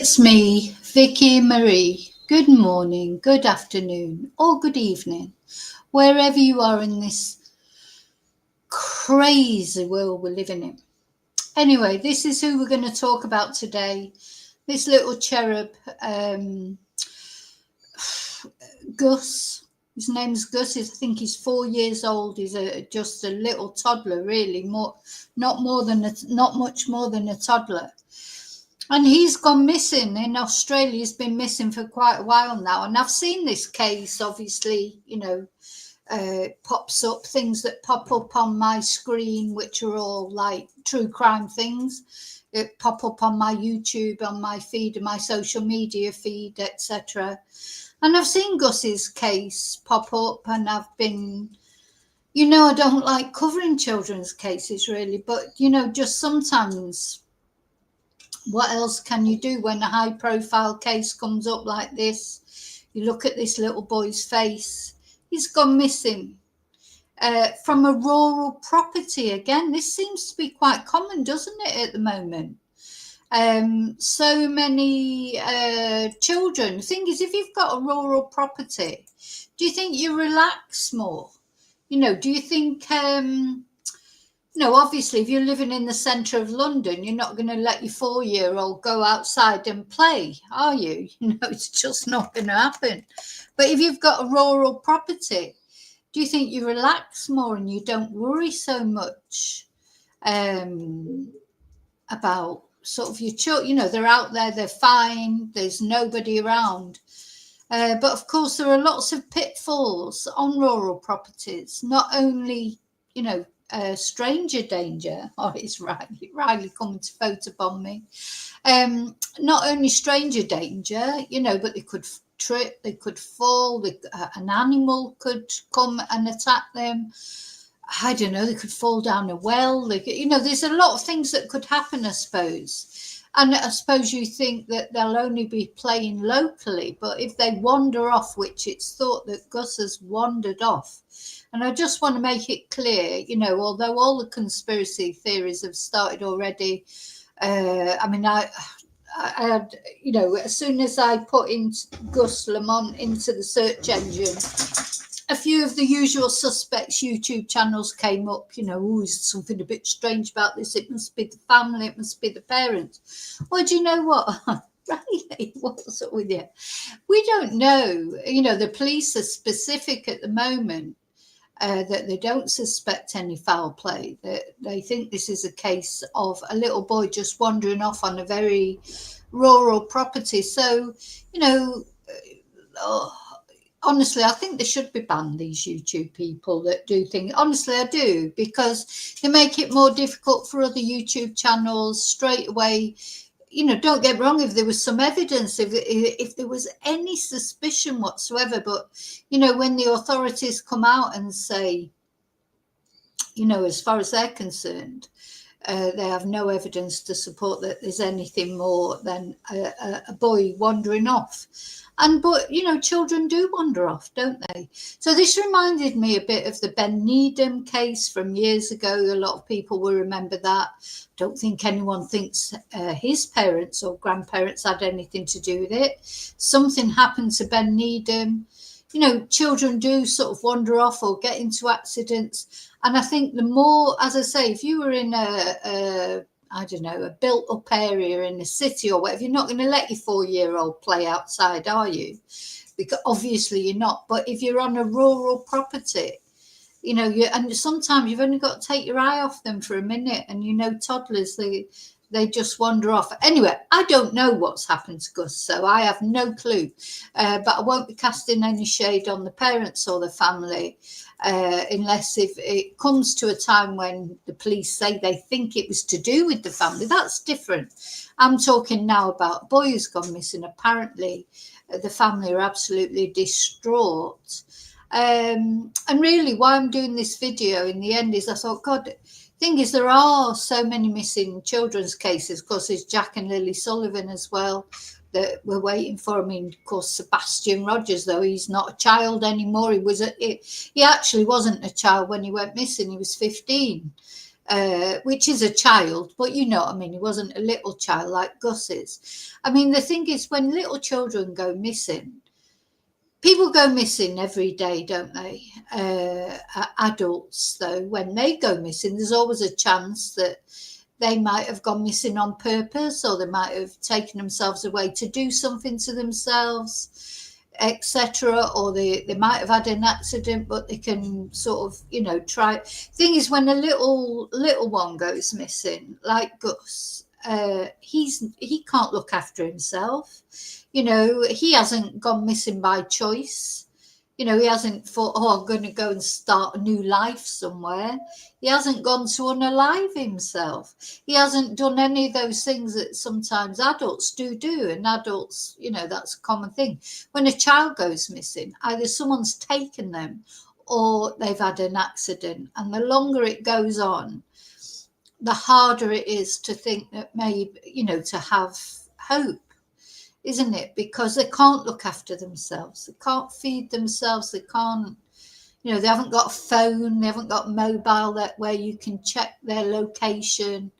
It's me, Vicky Marie. Good morning, good afternoon, or good evening, wherever you are in this crazy world we're living in. Anyway, this is who we're going to talk about today. This little cherub, Gus. His name's Gus. I think he's 4 years old. He's just a little toddler, really. Not much more than a toddler. And he's gone missing in Australia. He's been missing for quite a while now. And I've seen this case, obviously, pops up, things that pop up on my screen, which are all like true crime things. It pop up on my YouTube, on my feed, my social media feed, etc. And I've seen Gus's case pop up, and I've been, I don't like covering children's cases really, but, just sometimes, what else can you do when a high profile case comes up like this? You look at this little boy's face. He's gone missing from a rural property. Again, this seems to be quite common, doesn't it, at the moment? So many children. The thing is, if you've got a rural property, do you think you relax more? Do you think... obviously, if you're living in the centre of London, you're not going to let your 4-year-old go outside and play, are you? It's just not going to happen. But if you've got a rural property, do you think you relax more and you don't worry so much about sort of your children? They're out there, they're fine, there's nobody around. But of course, there are lots of pitfalls on rural properties, not only, stranger danger. Oh, it's Riley coming to photobomb me. Not only stranger danger, but they could trip, they could fall, an animal could come and attack them. I don't know, they could fall down a well. There's a lot of things that could happen, I suppose. And I suppose you think that they'll only be playing locally, but if they wander off, which it's thought that Gus has wandered off, and I just want to make it clear, although all the conspiracy theories have started already, I had, as soon as I put in Gus Lamont into the search engine, a few of the usual suspects YouTube channels came up, there's something a bit strange about this. It must be the family, it must be the parents. Well, do you know what? Riley, what's up with you? We don't know. The police are specific at the moment that they don't suspect any foul play, that they think this is a case of a little boy just wandering off on a very rural property. So, honestly, I think they should be banned, these YouTube people that do things. Honestly, I do, because they make it more difficult for other YouTube channels straight away. Don't get me wrong, if there was some evidence, if there was any suspicion whatsoever, but, when the authorities come out and say, as far as they're concerned, they have no evidence to support that there's anything more than a boy wandering off. But children do wander off, don't they? So this reminded me a bit of the Ben Needham case from years ago. A lot of people will remember that. Don't think anyone thinks his parents or grandparents had anything to do with it. Something happened to Ben Needham. Children do sort of wander off or get into accidents. And I think the more, as I say, if you were in a built-up area in a city or whatever, you're not going to let your 4-year-old play outside, are you? Because obviously you're not. But if you're on a rural property, and sometimes you've only got to take your eye off them for a minute, and toddlers, they just wander off. Anyway, I don't know what's happened to Gus, so I have no clue. But I won't be casting any shade on the parents or the family, unless if it comes to a time when the police say they think it was to do with the family. That's different. I'm talking now about a boy who's gone missing. Apparently, the family are absolutely distraught. And really, why I'm doing this video in the end is I thought, God, thing is, there are so many missing children's cases. Of course, there's Jack and Lily Sullivan as well that we're waiting for. I mean, of course, Sebastian Rogers, though, he's not a child anymore. He actually wasn't a child when he went missing. He was 15. which is a child, but you know what I mean, he wasn't a little child like Gus is. I mean, the thing is, when little children go missing, people go missing every day, don't they? Adults, though, when they go missing, there's always a chance that they might have gone missing on purpose, or they might have taken themselves away to do something to themselves, etc. Or they might have had an accident, but they can sort of, you know, try. Thing is, when a little one goes missing, like Gus, he can't look after himself. You know, he hasn't gone missing by choice. You know, he hasn't thought, oh, I'm going to go and start a new life somewhere. He hasn't gone to unalive himself. He hasn't done any of those things that sometimes adults do. And adults, you know, that's a common thing. When a child goes missing, either someone's taken them or they've had an accident. And the longer it goes on, the harder it is to think that maybe, you know, to have hope. Isn't it? Because they can't look after themselves. They can't feed themselves. They can't, you know, they haven't got a phone. They haven't got mobile that where you can check their location.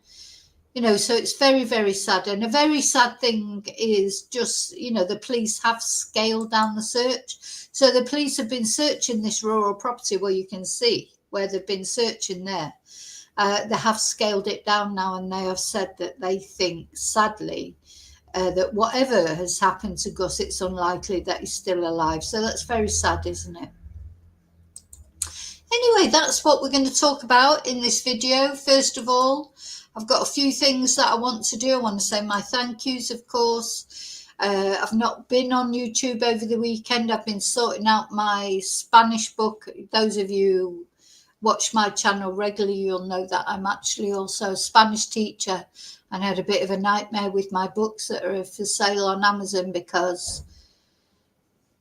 You know, so it's very, very sad. And a very sad thing is just, you know, the police have scaled down the search. So the police have been searching this rural property where you can see where they've been searching there. They have scaled it down now, and they have said that they think, sadly, that whatever has happened to Gus, it's unlikely that he's still alive. So that's very sad, isn't it? Anyway, that's what we're going to talk about in this video. First of all, I've got a few things that I want to do. I want to say my thank yous, of course. I've not been on YouTube over the weekend. I've been sorting out my Spanish book. Those of you who watch my channel regularly, you'll know that I'm actually also a Spanish teacher. And I had a bit of a nightmare with my books that are for sale on Amazon because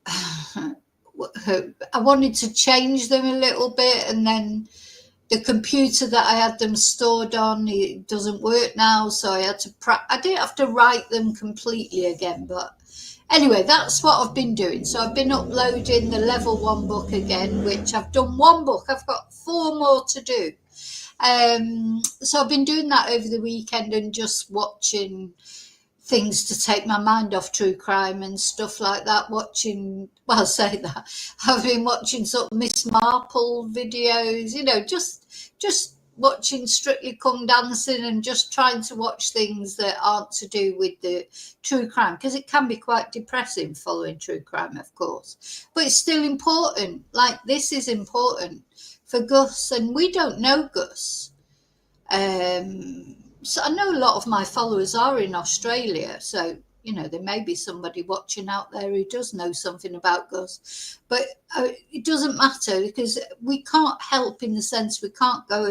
I wanted to change them a little bit, and then the computer that I had them stored on, it doesn't work now, so I had to I didn't have to write them completely again, but anyway, that's what I've been doing. So I've been uploading the level 1 book again, which I've done 1 book. I've got 4 more to do. So I've been doing that over the weekend and just watching things to take my mind off true crime and stuff like that. I'll say that I've been watching sort of Miss Marple videos, you know, just watching Strictly Come Dancing and just trying to watch things that aren't to do with the true crime, because it can be quite depressing following true crime, of course, but it's still important. Like, this is important for Gus, and we don't know Gus. So I know a lot of my followers are in Australia, so, you know, there may be somebody watching out there who does know something about Gus, but it doesn't matter, because we can't help in the sense we can't go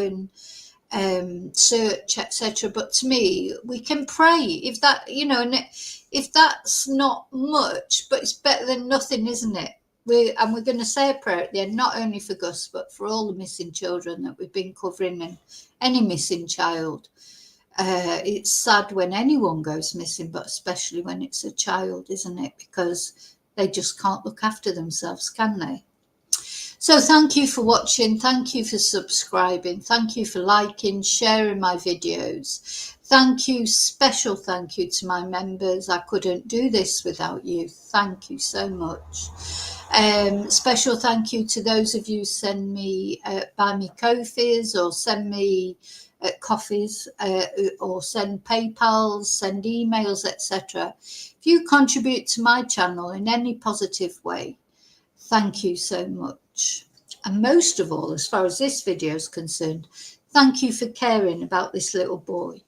and search, etc. But to me, we can pray, if that, you know, and if that's not much, but it's better than nothing, isn't it? We're going to say a prayer at the end, not only for Gus, but for all the missing children that we've been covering, and any missing child. It's sad when anyone goes missing, but especially when it's a child, isn't it? Because they just can't look after themselves, can they? So thank you for watching. Thank you for subscribing. Thank you for liking, sharing my videos. Thank you, special thank you to my members. I couldn't do this without you. Thank you so much. Special thank you to those of you who send me, buy me coffees, or send me coffees, or send PayPals, send emails, etc. If you contribute to my channel in any positive way, thank you so much. And most of all, as far as this video is concerned, thank you for caring about this little boy.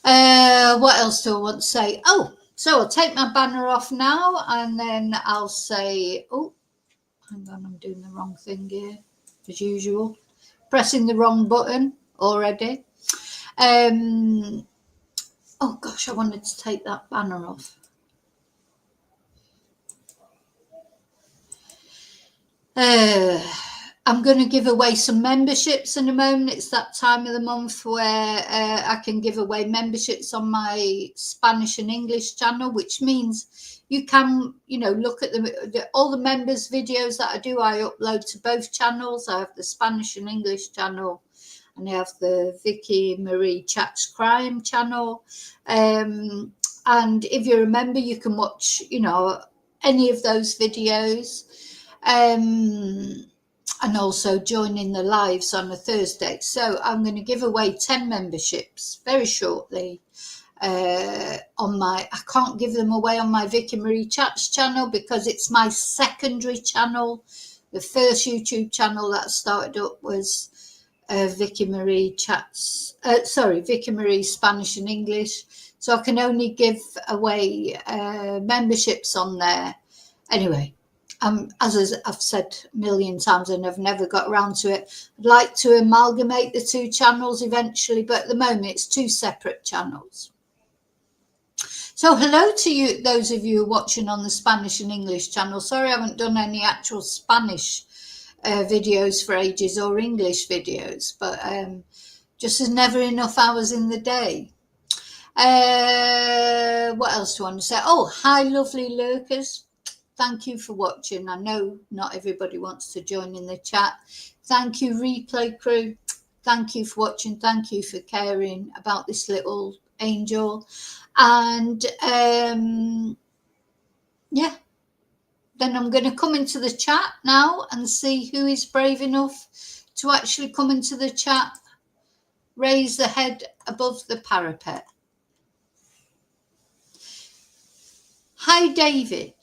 What else do I want to say? Oh, so I'll take my banner off now, and then I'll say, oh, hang on, I'm doing the wrong thing here, as usual. Pressing the wrong button already. Oh gosh, I wanted to take that banner off. I'm going to give away some memberships in a moment. It's that time of the month where I can give away memberships on my Spanish and English channel, which means you can, you know, look at all the members videos that I do. I upload to both channels. I have the Spanish and English channel, and I have the Vicky Marie Chats Crime channel. And if you remember, you can watch, you know, any of those videos. And also join in the lives on a Thursday. So I'm going to give away 10 memberships very shortly. On my, I can't give them away on my Vicky Marie Chats channel because it's my secondary channel. The first YouTube channel that started up was Vicky Marie Chats, Vicky Marie Spanish and English. So I can only give away memberships on there. Anyway, as I've said a million times and I've never got around to it, I'd like to amalgamate the two channels eventually, but at the moment it's two separate channels. So hello to you, those of you watching on the Spanish and English channel. Sorry I haven't done any actual Spanish videos for ages or English videos, but just there's never enough hours in the day. What else do I want to say? Oh, hi lovely lurkers. Thank you for watching. I know not everybody wants to join in the chat. Thank you, replay crew. Thank you for watching. Thank you for caring about this little angel. And yeah, then I'm going to come into the chat now and see who is brave enough to actually come into the chat. Raise the head above the parapet. Hi, David.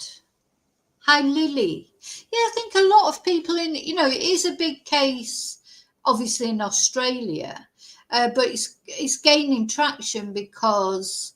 Hi, Lily. Yeah, I think a lot of people in, you know, it is a big case, obviously in Australia, but it's gaining traction because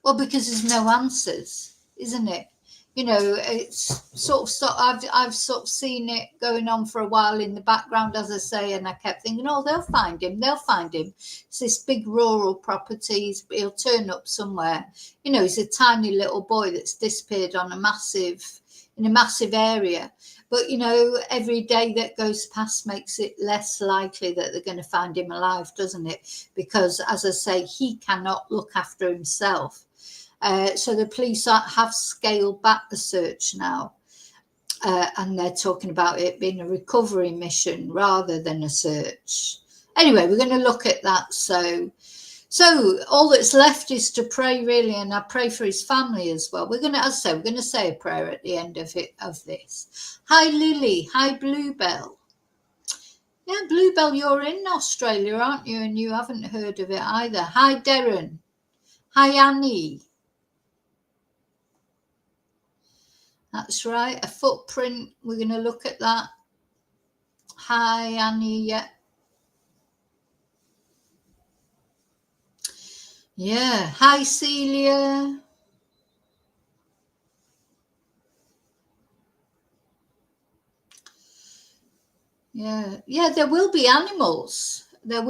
there's no answers, isn't it? You know, it's sort of I've sort of seen it going on for a while in the background, as I say, and I kept thinking, oh, they'll find him. It's this big rural properties, but he'll turn up somewhere. You know, he's a tiny little boy that's disappeared in a massive area. But, you know, every day that goes past makes it less likely that they're going to find him alive, doesn't it? Because, as I say, he cannot look after himself. So the police have scaled back the search now. And they're talking about it being a recovery mission rather than a search. Anyway, we're going to look at that. So all that's left is to pray, really, and I pray for his family as well. We're going to say a prayer at the end of this. Hi, Lily. Hi, Bluebell. Yeah, Bluebell, you're in Australia, aren't you? And you haven't heard of it either. Hi, Darren. Hi, Annie. That's right, a footprint. We're going to look at that. Hi, Annie. Yeah. Yeah. Hi, Celia. Yeah, there will be animals. I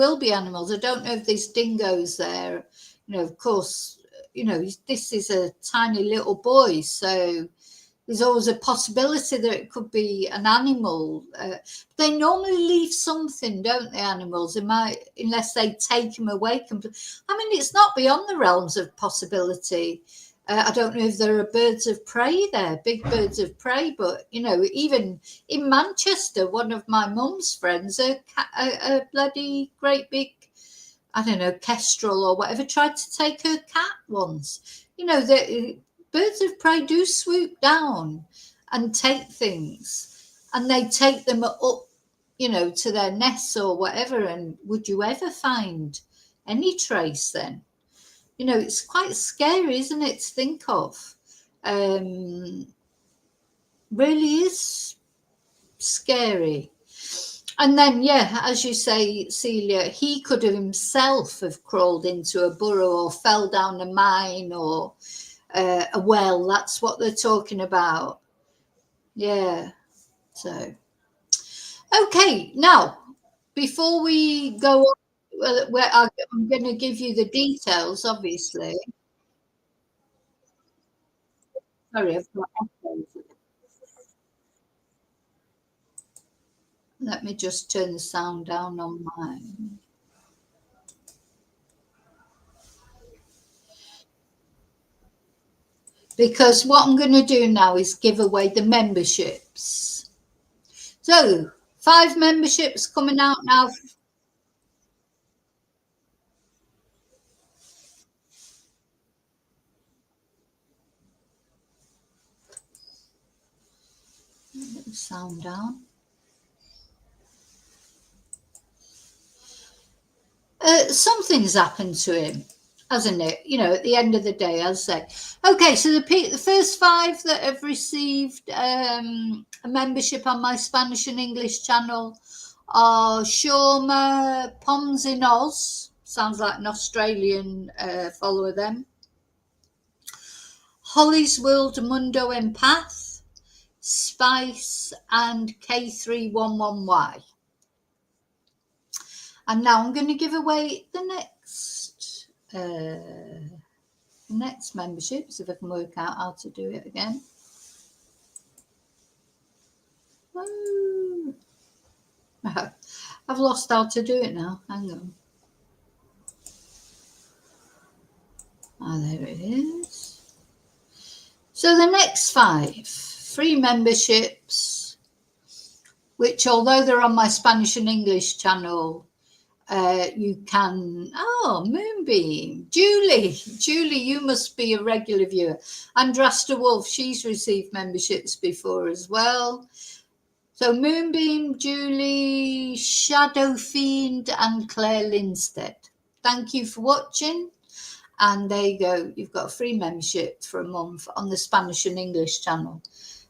don't know if there's dingoes there. You know, of course, you know, this is a tiny little boy, so there's always a possibility that it could be an animal. They normally leave something, don't they, animals? They might, unless they take them away completely. I mean, it's not beyond the realms of possibility. I don't know if there are birds of prey there, big birds of prey, but, you know, even in Manchester, one of my mum's friends, a bloody great big, I don't know, kestrel or whatever, tried to take her cat once. You know, birds of prey do swoop down and take things, and they take them up, you know, to their nests or whatever. And would you ever find any trace then? You know, it's quite scary, isn't it, to think of? Really is scary. And then, yeah, as you say, Celia, he could have himself have crawled into a burrow or fell down a mine or a well. That's what they're talking about. Yeah. So, okay. Now, before we go on, I'm going to give you the details, obviously. Sorry, I've got echoes. Let me just turn the sound down on mine. Because what I'm going to do now is give away the memberships. So 5 memberships coming out now. sound down. Something's happened to him, hasn't it? You know, at the end of the day, I'll say. Okay, so the first 5 that have received a membership on my Spanish and English channel are Shawma Poms in Oz. Sounds like an Australian follower then. Holly's World Mundo Empath, Spice, and K311Y. And now I'm going to give away the next memberships, if I can work out how to do it again. Oh, I've lost how to do it now. Hang on. There it is. So the next 5 free memberships, which although they're on my Spanish and English channel, you can, Moonbeam, Julie, you must be a regular viewer. Andrasta Wolf, she's received memberships before as well. So Moonbeam, Julie, Shadow Fiend, and Claire Lindstead. Thank you for watching. And there you go. You've got a free membership for a month on the Spanish and English channel.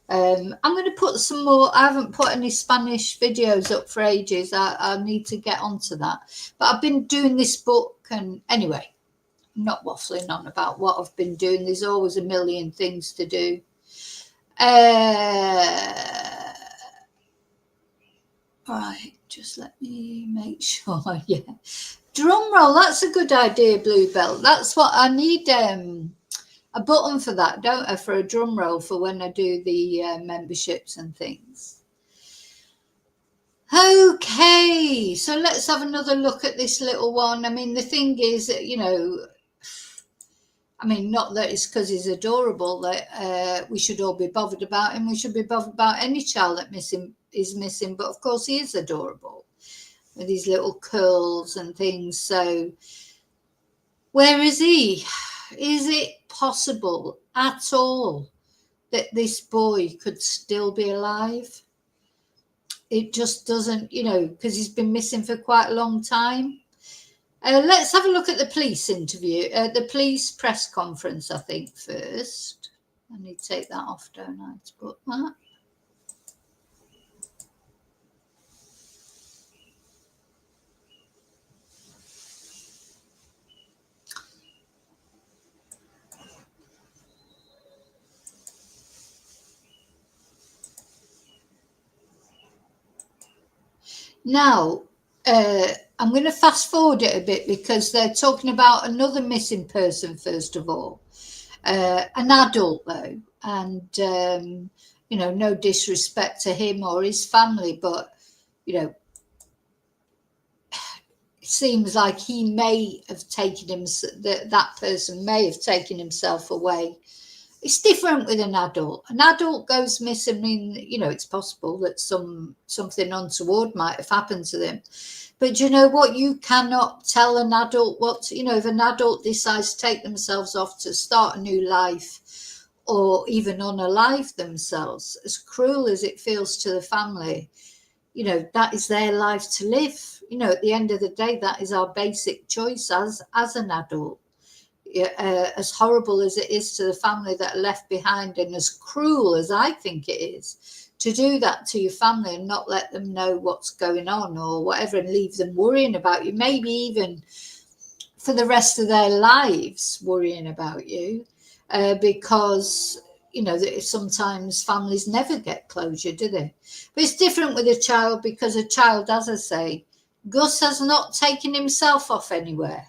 I'm going to put some more. I haven't put any Spanish videos up for ages. I need to get onto that. But I've been doing this book, and anyway, I'm not waffling on about what I've been doing. There's always a million things to do. Right, just let me make sure. Yeah, drum roll. That's a good idea, Bluebell. That's what I need. A button for that, don't I, for a drum roll for when I do the memberships and things. Okay, so let's have another look at this little one. I mean, the thing is, you know, I mean, not that it's because he's adorable that we should all be bothered about him. We should be bothered about any child that is missing, but of course he is adorable with his little curls and things. So where is he? Is it possible at all that this boy could still be alive? It just doesn't, you know, because he's been missing for quite a long time. Let's have a look at the police interview, the police press conference, I think, first. I need to take that off, don't I, to put that. Now, I'm going to fast forward it a bit because they're talking about another missing person, first of all. An adult, though. And, you know, no disrespect to him or his family, but, you know, it seems like he may have taken that person may have taken himself away. It's different with an adult. An adult goes missing. I mean, you know, it's possible that something untoward might have happened to them. But you know what? You cannot tell an adult what, you know, if an adult decides to take themselves off to start a new life or even unalive themselves, as cruel as it feels to the family, you know, that is their life to live. You know, at the end of the day, that is our basic choice as an adult. As horrible as it is to the family that are left behind, and as cruel as I think it is to do that to your family and not let them know what's going on or whatever and leave them worrying about you, maybe even for the rest of their lives worrying about you, because, you know, sometimes families never get closure, do they? But it's different with a child because a child, as I say, Gus has not taken himself off anywhere.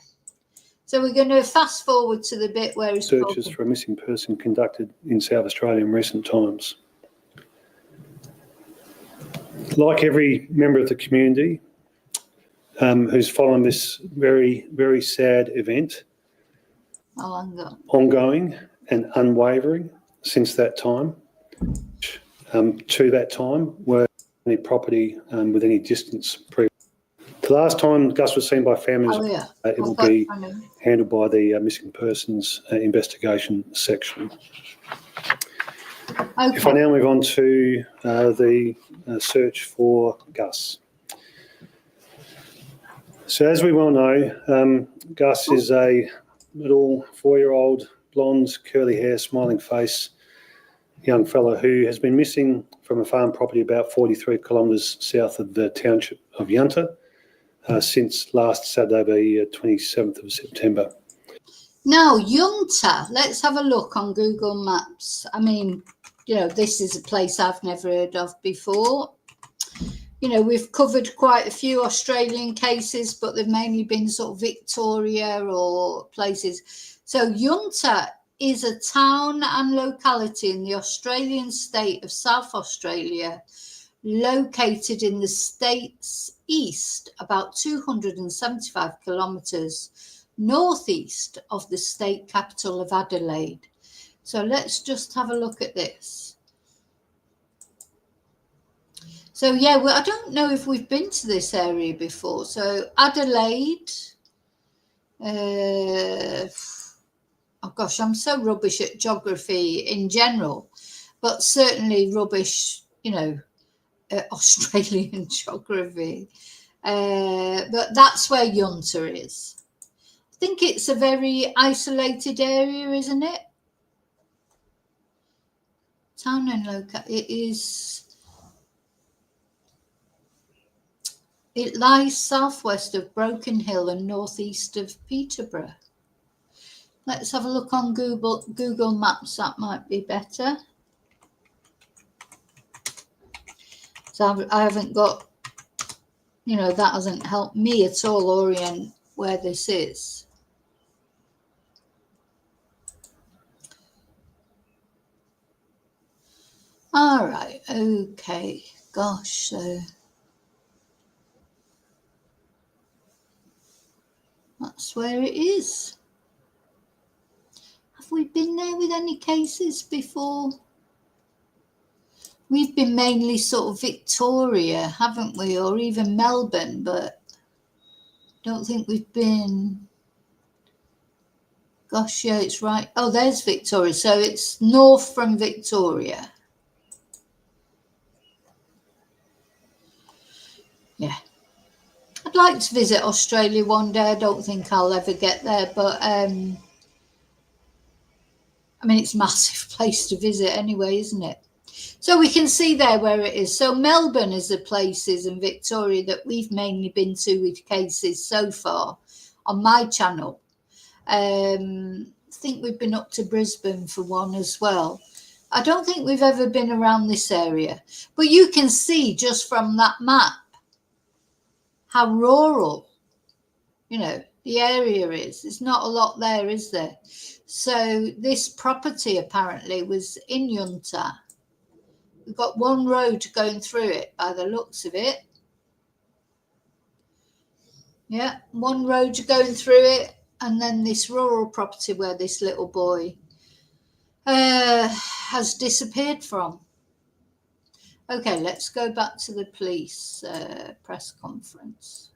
So we're going to fast forward to the bit where he's searches for a missing person conducted in South Australia in recent times. Like every member of the community who's following this very, very sad event, ongoing and unwavering since that time, to that time, were any property with any distance pre. The last time Gus was seen by families, it will be handled by the Missing Persons Investigation Section. If I now move on to the search for Gus. So as we well know, Gus is a little 4-year-old, blonde, curly hair, smiling face young fella who has been missing from a farm property about 43 kilometres south of the township of Yunta since last Saturday, the 27th of September. Now, Yunta, let's have a look on Google Maps. I mean, you know, this is a place I've never heard of before. You know, we've covered quite a few Australian cases, but they've mainly been sort of Victoria or places. So Yunta is a town and locality in the Australian state of South Australia, located in the state's east, about 275 kilometres northeast of the state capital of Adelaide. So let's just have a look at this. So yeah, well, I don't know if we've been to this area before. So Adelaide, oh gosh, I'm so rubbish at geography in general, but certainly rubbish, you know, Australian geography. But that's where Yunta is. I think it's a very isolated area, isn't it? Town and local. It lies southwest of Broken Hill and northeast of Peterborough. Let's have a look on Google Maps. That might be better. So I haven't got, you know, that hasn't helped me at all orient where this is. All right, okay, gosh, so that's where it is. Have we been there with any cases before? We've been mainly sort of Victoria, haven't we, or even Melbourne, but don't think we've been. Gosh, yeah, it's right. Oh, there's Victoria, so it's north from Victoria. Yeah, I'd like to visit Australia one day. I don't think I'll ever get there, but I mean, it's a massive place to visit anyway, isn't it? So we can see there where it is. So Melbourne is the places in Victoria that we've mainly been to with cases so far on my channel. I think we've been up to Brisbane for one as well. I don't think we've ever been around this area, but you can see just from that map how rural, you know, the area is. There's not a lot there, is there? So this property apparently was in Yunta. We've got one road going through it by the looks of it. Yeah, one road going through it, and then this rural property where this little boy has disappeared from. Okay, let's go back to the police press conference.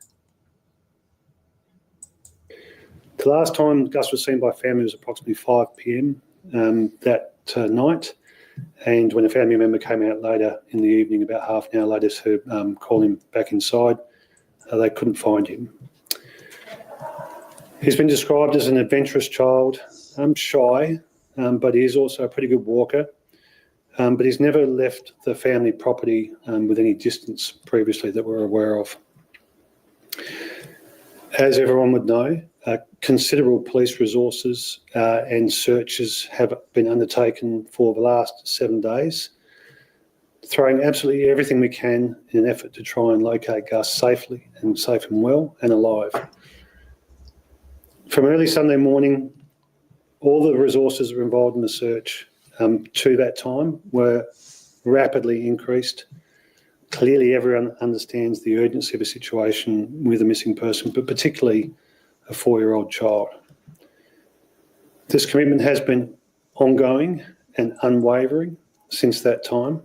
The last time Gus was seen by family was approximately 5 p.m. That night, and when a family member came out later in the evening, about half an hour later, to call him back inside, they couldn't find him. He's been described as an adventurous child, shy, but he is also a pretty good walker. But he's never left the family property with any distance previously that we're aware of. As everyone would know, considerable police resources and searches have been undertaken for the last 7 days, throwing absolutely everything we can in an effort to try and locate Gus safely and safe and well and alive. From early Sunday morning, all the resources that were involved in the search to that time were rapidly increased. Clearly, everyone understands the urgency of a situation with a missing person, but particularly a 4-year-old child. This commitment has been ongoing and unwavering since that time.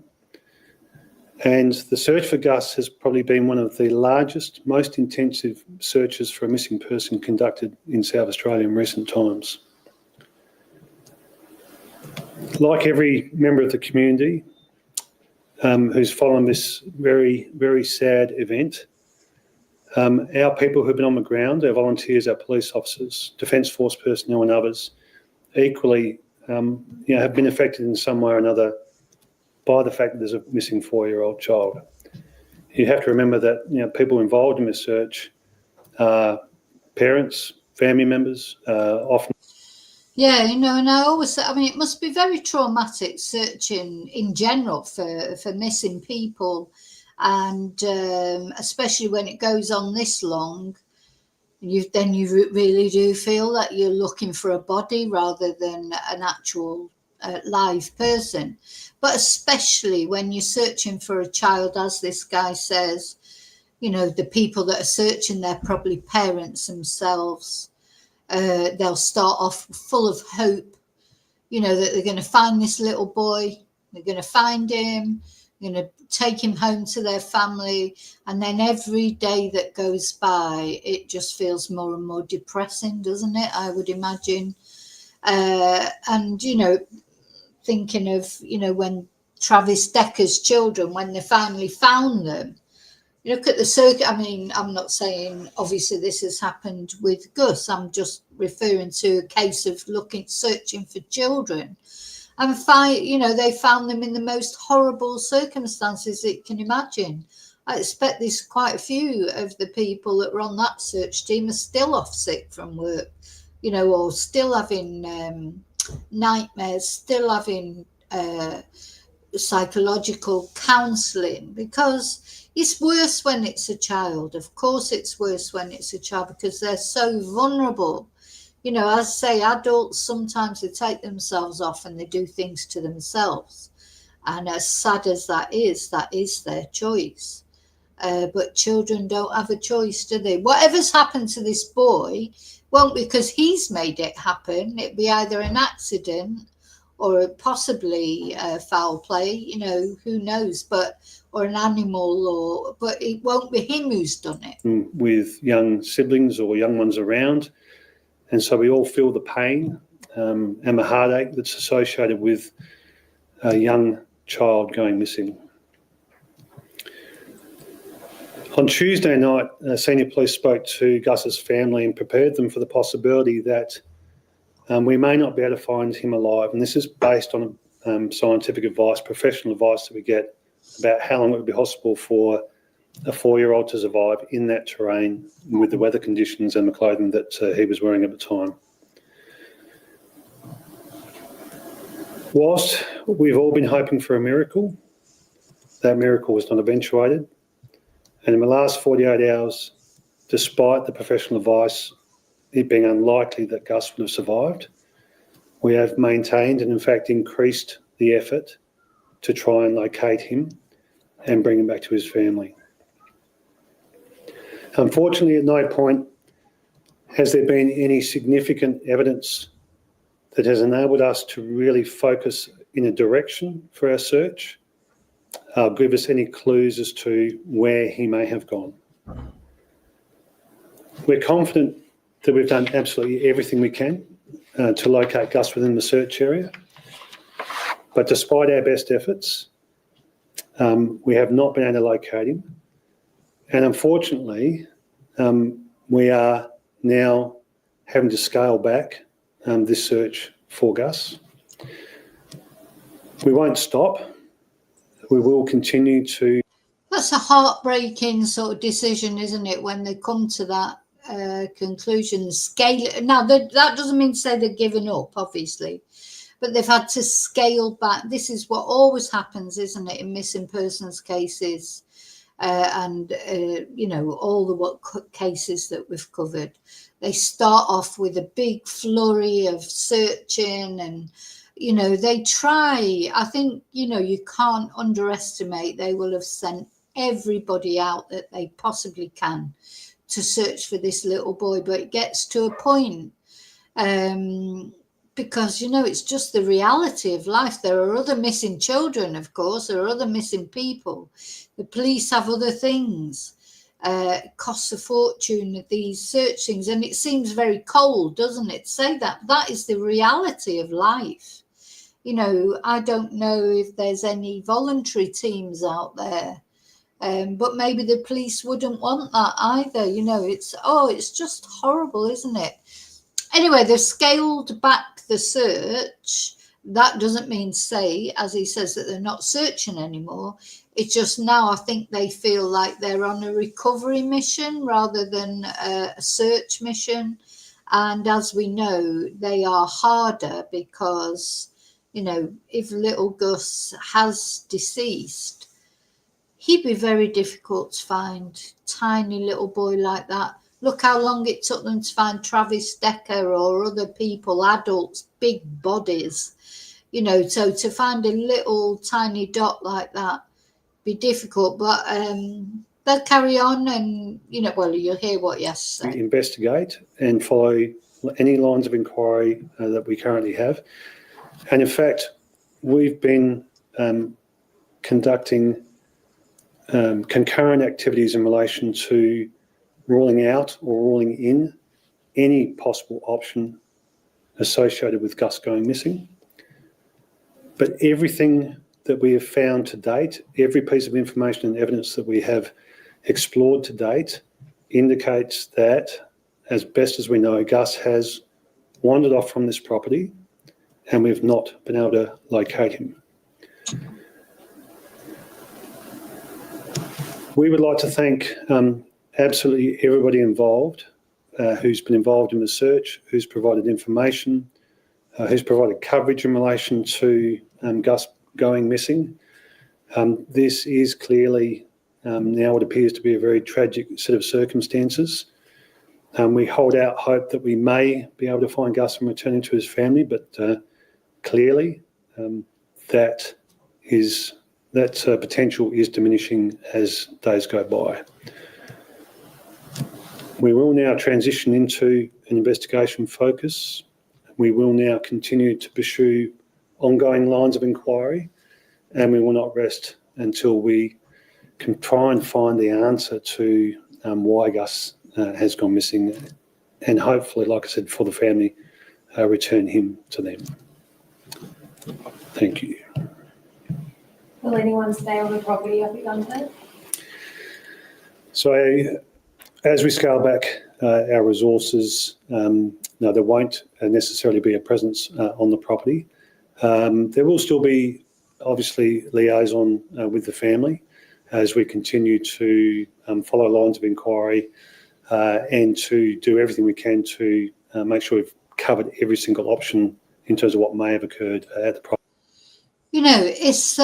And the search for Gus has probably been one of the largest, most intensive searches for a missing person conducted in South Australia in recent times. Like every member of the community who's following this very, very sad event, our people who've been on the ground, our volunteers, our police officers, Defence Force personnel and others, equally have been affected in some way or another by the fact that there's a missing 4-year-old child. You have to remember that people involved in this search are parents, family members, often. Yeah, and I always say, it must be very traumatic searching in general for missing people, and especially when it goes on this long. You really do feel that you're looking for a body rather than an actual live person. But especially when you're searching for a child, as this guy says, the people that are searching, they're probably parents themselves. They'll start off full of hope, that they're going to find this little boy, they're going to find him, going to take him home to their family, and then every day that goes by, it just feels more and more depressing, doesn't it? I would imagine. And thinking of when Travis Decker's children, when they finally found them, you look at the circuit. I'm not saying obviously this has happened with Gus. I'm just referring to a case of searching for children. And they found them in the most horrible circumstances that you can imagine. I expect there's quite a few of the people that were on that search team are still off sick from work, or still having nightmares, still having psychological counselling, because it's worse when it's a child. Of course it's worse when it's a child because they're so vulnerable. As I say, adults, sometimes they take themselves off and they do things to themselves. And as sad as that is their choice. But children don't have a choice, do they? Whatever's happened to this boy won't be because he's made it happen. It'd be either an accident or possibly foul play, who knows, or an animal, but it won't be him who's done it. With young siblings or young ones around. And so we all feel the pain and the heartache that's associated with a young child going missing. On Tuesday night, senior police spoke to Gus's family and prepared them for the possibility that we may not be able to find him alive. And this is based on scientific advice, professional advice that we get about how long it would be possible for a 4-year-old to survive in that terrain with the weather conditions and the clothing that he was wearing at the time. Whilst we've all been hoping for a miracle, that miracle was not eventuated. And in the last 48 hours, despite the professional advice, it being unlikely that Gus would have survived, we have maintained and in fact increased the effort to try and locate him and bring him back to his family. Unfortunately, at no point has there been any significant evidence that has enabled us to really focus in a direction for our search, give us any clues as to where he may have gone. We're confident that we've done absolutely everything we can to locate Gus within the search area, but despite our best efforts, we have not been able to locate him. And unfortunately, we are now having to scale back this search for Gus. We won't stop. We will continue to. That's a heartbreaking sort of decision, isn't it, when they come to that conclusion? Scale. Now, that doesn't mean to say they've given up, obviously, but they've had to scale back. This is what always happens, isn't it, in missing persons cases. And all the cases that we've covered, they start off with a big flurry of searching and, they try. I think, you can't underestimate. They will have sent everybody out that they possibly can to search for this little boy. But it gets to a point because, it's just the reality of life. There are other missing children, of course. There are other missing people. The police have other things. It costs a fortune, these search things. And it seems very cold, doesn't it? Say that. That is the reality of life. You know, I don't know if there's any voluntary teams out there, but maybe the police wouldn't want that either. You know, it's just horrible, isn't it? Anyway, they've scaled back the search. That doesn't mean say, as he says, that they're not searching anymore. It's just now I think they feel like they're on a recovery mission rather than a search mission. And as we know, they are harder because, you know, if little Gus has deceased, he'd be very difficult to find. Tiny little boy like that. Look how long it took them to find Travis Decker or other people, adults, big bodies. You know, so to find a little tiny dot like that be difficult, but they'll carry on and, you know, well, you'll hear what he has to say. Investigate and follow any lines of inquiry that we currently have. And in fact, we've been conducting concurrent activities in relation to ruling out or ruling in any possible option associated with Gus going missing. But everything that we have found to date, every piece of information and evidence that we have explored to date indicates that, as best as we know, Gus has wandered off from this property and we've not been able to locate him. We would like to thank absolutely everybody involved who's been involved in the search, who's provided information, who's provided coverage in relation to Gus going missing. This is clearly now what appears to be a very tragic set of circumstances. We hold out hope that we may be able to find Gus and return him to his family, but clearly that potential is diminishing as days go by. We will now transition into an investigation focus. We will now continue to pursue ongoing lines of inquiry, and we will not rest until we can try and find the answer to why Gus has gone missing, and hopefully, like I said, for the family, return him to them. Thank you. Will anyone stay on the property up at Yunta? So, as we scale back our resources, no, there won't necessarily be a presence on the property. There will still be, obviously, liaison with the family as we continue to follow lines of inquiry and to do everything we can to make sure we've covered every single option in terms of what may have occurred at the property. You know, it's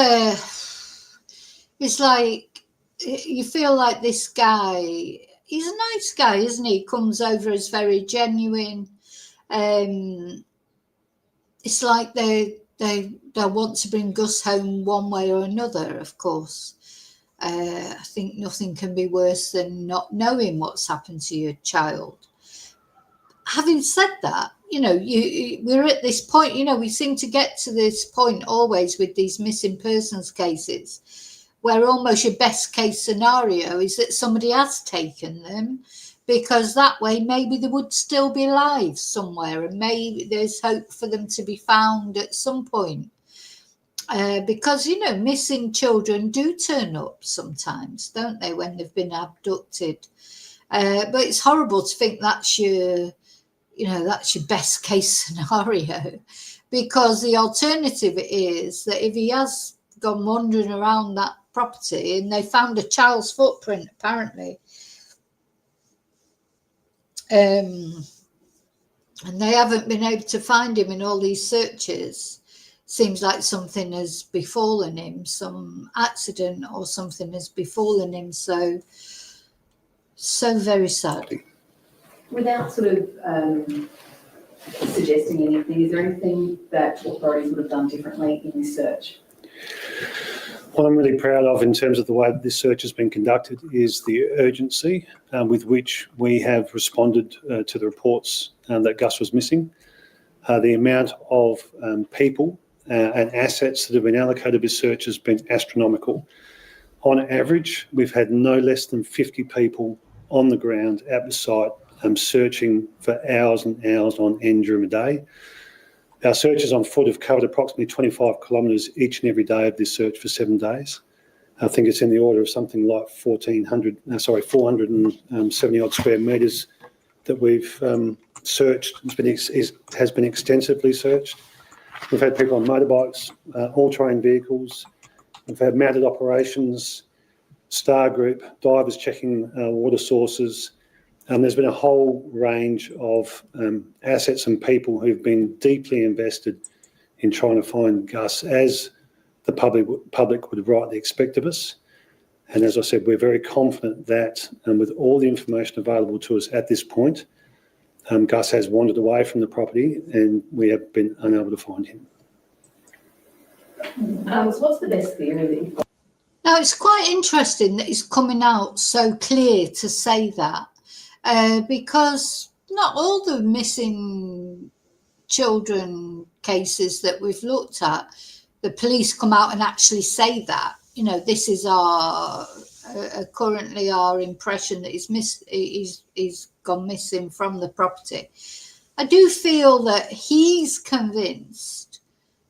like you feel like this guy, he's a nice guy, isn't he? Comes over as very genuine. It's like they want to bring Gus home one way or another, of course. I think nothing can be worse than not knowing what's happened to your child. Having said that, you know, we're at this point, you know, we seem to get to this point always with these missing persons cases where almost your best case scenario is that somebody has taken them, because that way maybe they would still be alive somewhere and maybe there's hope for them to be found at some point. Because, you know, missing children do turn up sometimes, don't they, when they've been abducted. But it's horrible to think that's your best case scenario, because the alternative is that if he has gone wandering around that property and they found a child's footprint, apparently, and they haven't been able to find him in all these searches, seems like something has befallen him, some accident or something has befallen him. So very sad. Without sort of suggesting anything, is there anything that authorities would have done differently in this search? What I'm really proud of in terms of the way this search has been conducted is the urgency with which we have responded to the reports that Gus was missing. The amount of people and assets that have been allocated to this search has been astronomical. On average, we've had no less than 50 people on the ground at the site searching for hours and hours on end during the day. Our searches on foot have covered approximately 25 kilometres each and every day of this search for 7 days. I think it's in the order of something like 470 odd square metres that we've searched. Has been extensively searched. We've had people on motorbikes, all-terrain vehicles. We've had mounted operations, star group, divers checking water sources. There's been a whole range of assets and people who've been deeply invested in trying to find Gus, as the public would rightly expect of us. And as I said, we're very confident that with all the information available to us at this point, Gus has wandered away from the property and we have been unable to find him. So what's the best theory that you've got? Now, it's quite interesting that it's coming out so clear to say that, because not all the missing children cases that we've looked at, the police come out and actually say that, you know, this is our currently our impression that he's gone missing from the property. I do feel that he's convinced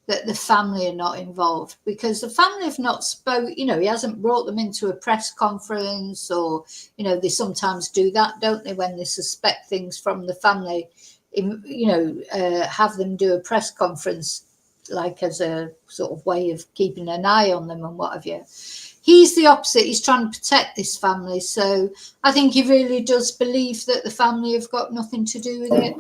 that the family are not involved, because the family have not spoke, you know, he hasn't brought them into a press conference, or, you know, they sometimes do that, don't they, when they suspect things from the family, you know, have them do a press conference, like as a sort of way of keeping an eye on them and what have you. He's the opposite. He's trying to protect this family. So I think he really does believe that the family have got nothing to do with it.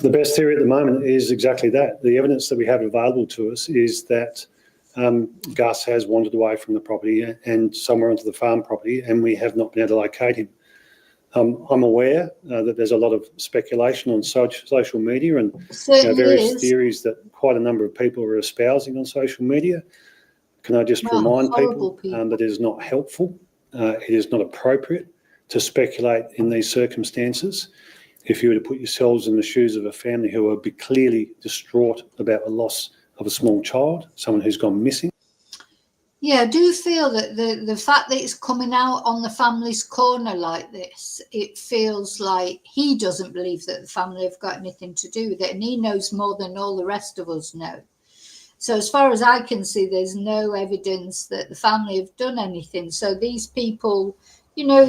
The best theory at the moment is exactly that. The evidence that we have available to us is that Gus has wandered away from the property and somewhere onto the farm property, and we have not been able to locate him. I'm aware that there's a lot of speculation on social media and various theories that quite a number of people are espousing on social media. Can I just remind people that it is not helpful, it is not appropriate to speculate in these circumstances. If you were to put yourselves in the shoes of a family who would be clearly distraught about the loss of a small child, someone who's gone missing. Yeah, I do feel that the fact that it's coming out on the family's corner like this, it feels like he doesn't believe that the family have got anything to do with it, and he knows more than all the rest of us know. So as far as I can see, there's no evidence that the family have done anything. So these people, you know,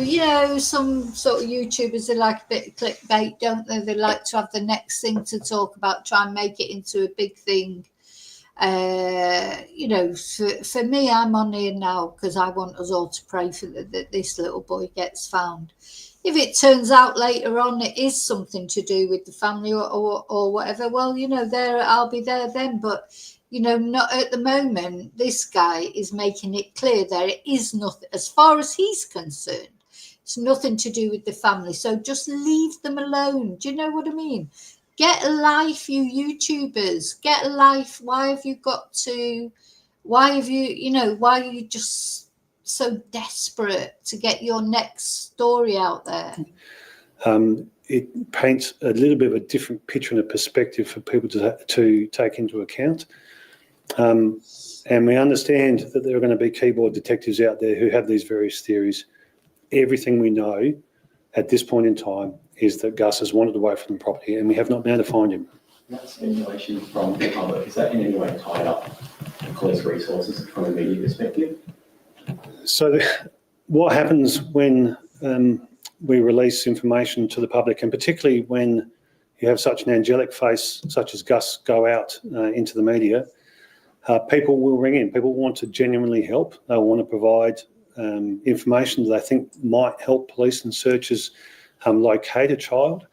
some sort of YouTubers, they like a bit of clickbait, don't they? They like to have the next thing to talk about, try and make it into a big thing. You know, for me, I'm on here now because I want us all to pray for that this little boy gets found. If it turns out later on it is something to do with the family or whatever, well, you know, I'll be there then. But, you know, not at the moment. This guy is making it clear that it is nothing, as far as he's concerned, it's nothing to do with the family. So just leave them alone. Do you know what I mean? Get a life, you YouTubers. Get a life. Why are you just so desperate to get your next story out there? It paints a little bit of a different picture and a perspective for people to take into account. And we understand that there are going to be keyboard detectives out there who have these various theories. Everything we know at this point in time is that Gus has wandered away from the property and we have not been able to find him. That speculation from the public, is that in any way tied up to police resources from a media perspective? So what happens when we release information to the public, and particularly when you have such an angelic face such as Gus go out into the media, people will ring in. People want to genuinely help. They want to provide information that they think might help police and searchers locate a child.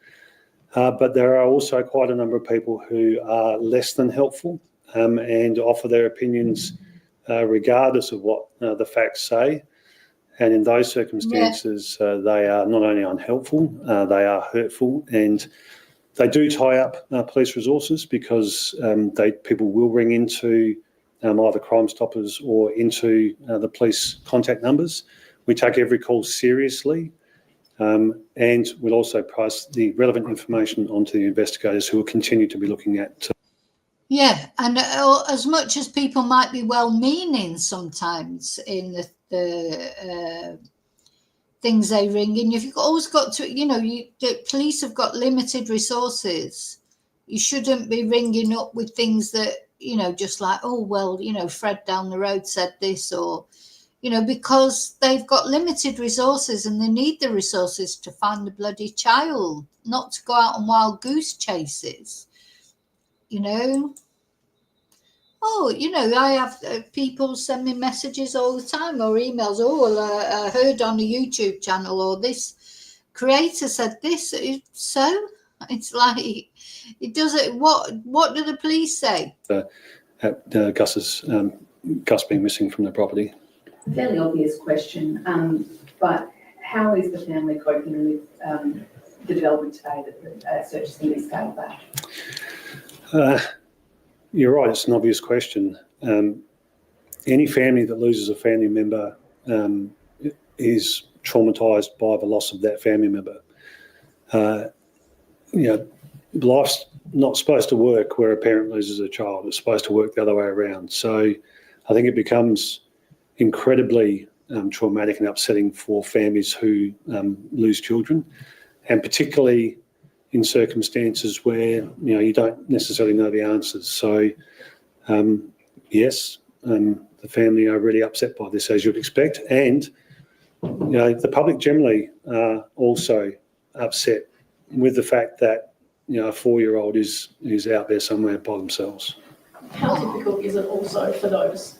But there are also quite a number of people who are less than helpful and offer their opinions regardless of what the facts say. And in those circumstances, they are not only unhelpful, they are hurtful, and they do tie up police resources because people will ring into either Crime Stoppers or into the police contact numbers. We take every call seriously, and we'll also pass the relevant information onto the investigators who will continue to be looking at. Yeah, and as much as people might be well-meaning sometimes in the things they ring in, you've always got to, the police have got limited resources. You shouldn't be ringing up with things that, you know, just like, oh, well, you know, Fred down the road said this, or, you know, because they've got limited resources and they need the resources to find the bloody child, not to go out on wild goose chases, you know. Oh, you know, I have people send me messages all the time or emails. Oh, well, I heard on a YouTube channel, or this creator said this. So it's like, it doesn't. What do the police say? Gus being missing from the property. Fairly obvious question, but how is the family coping with the development today that the search is going to be scaled back? You're right, it's an obvious question. Any family that loses a family member is traumatised by the loss of that family member. You know, life's not supposed to work where a parent loses a child. It's supposed to work the other way around. So I think it becomes incredibly traumatic and upsetting for families who lose children, and particularly in circumstances where, you know, you don't necessarily know the answers. So, yes, the family are really upset by this, as you'd expect, and, you know, the public generally are also upset with the fact that, you know, a 4-year-old is out there somewhere by themselves. How difficult is it also for those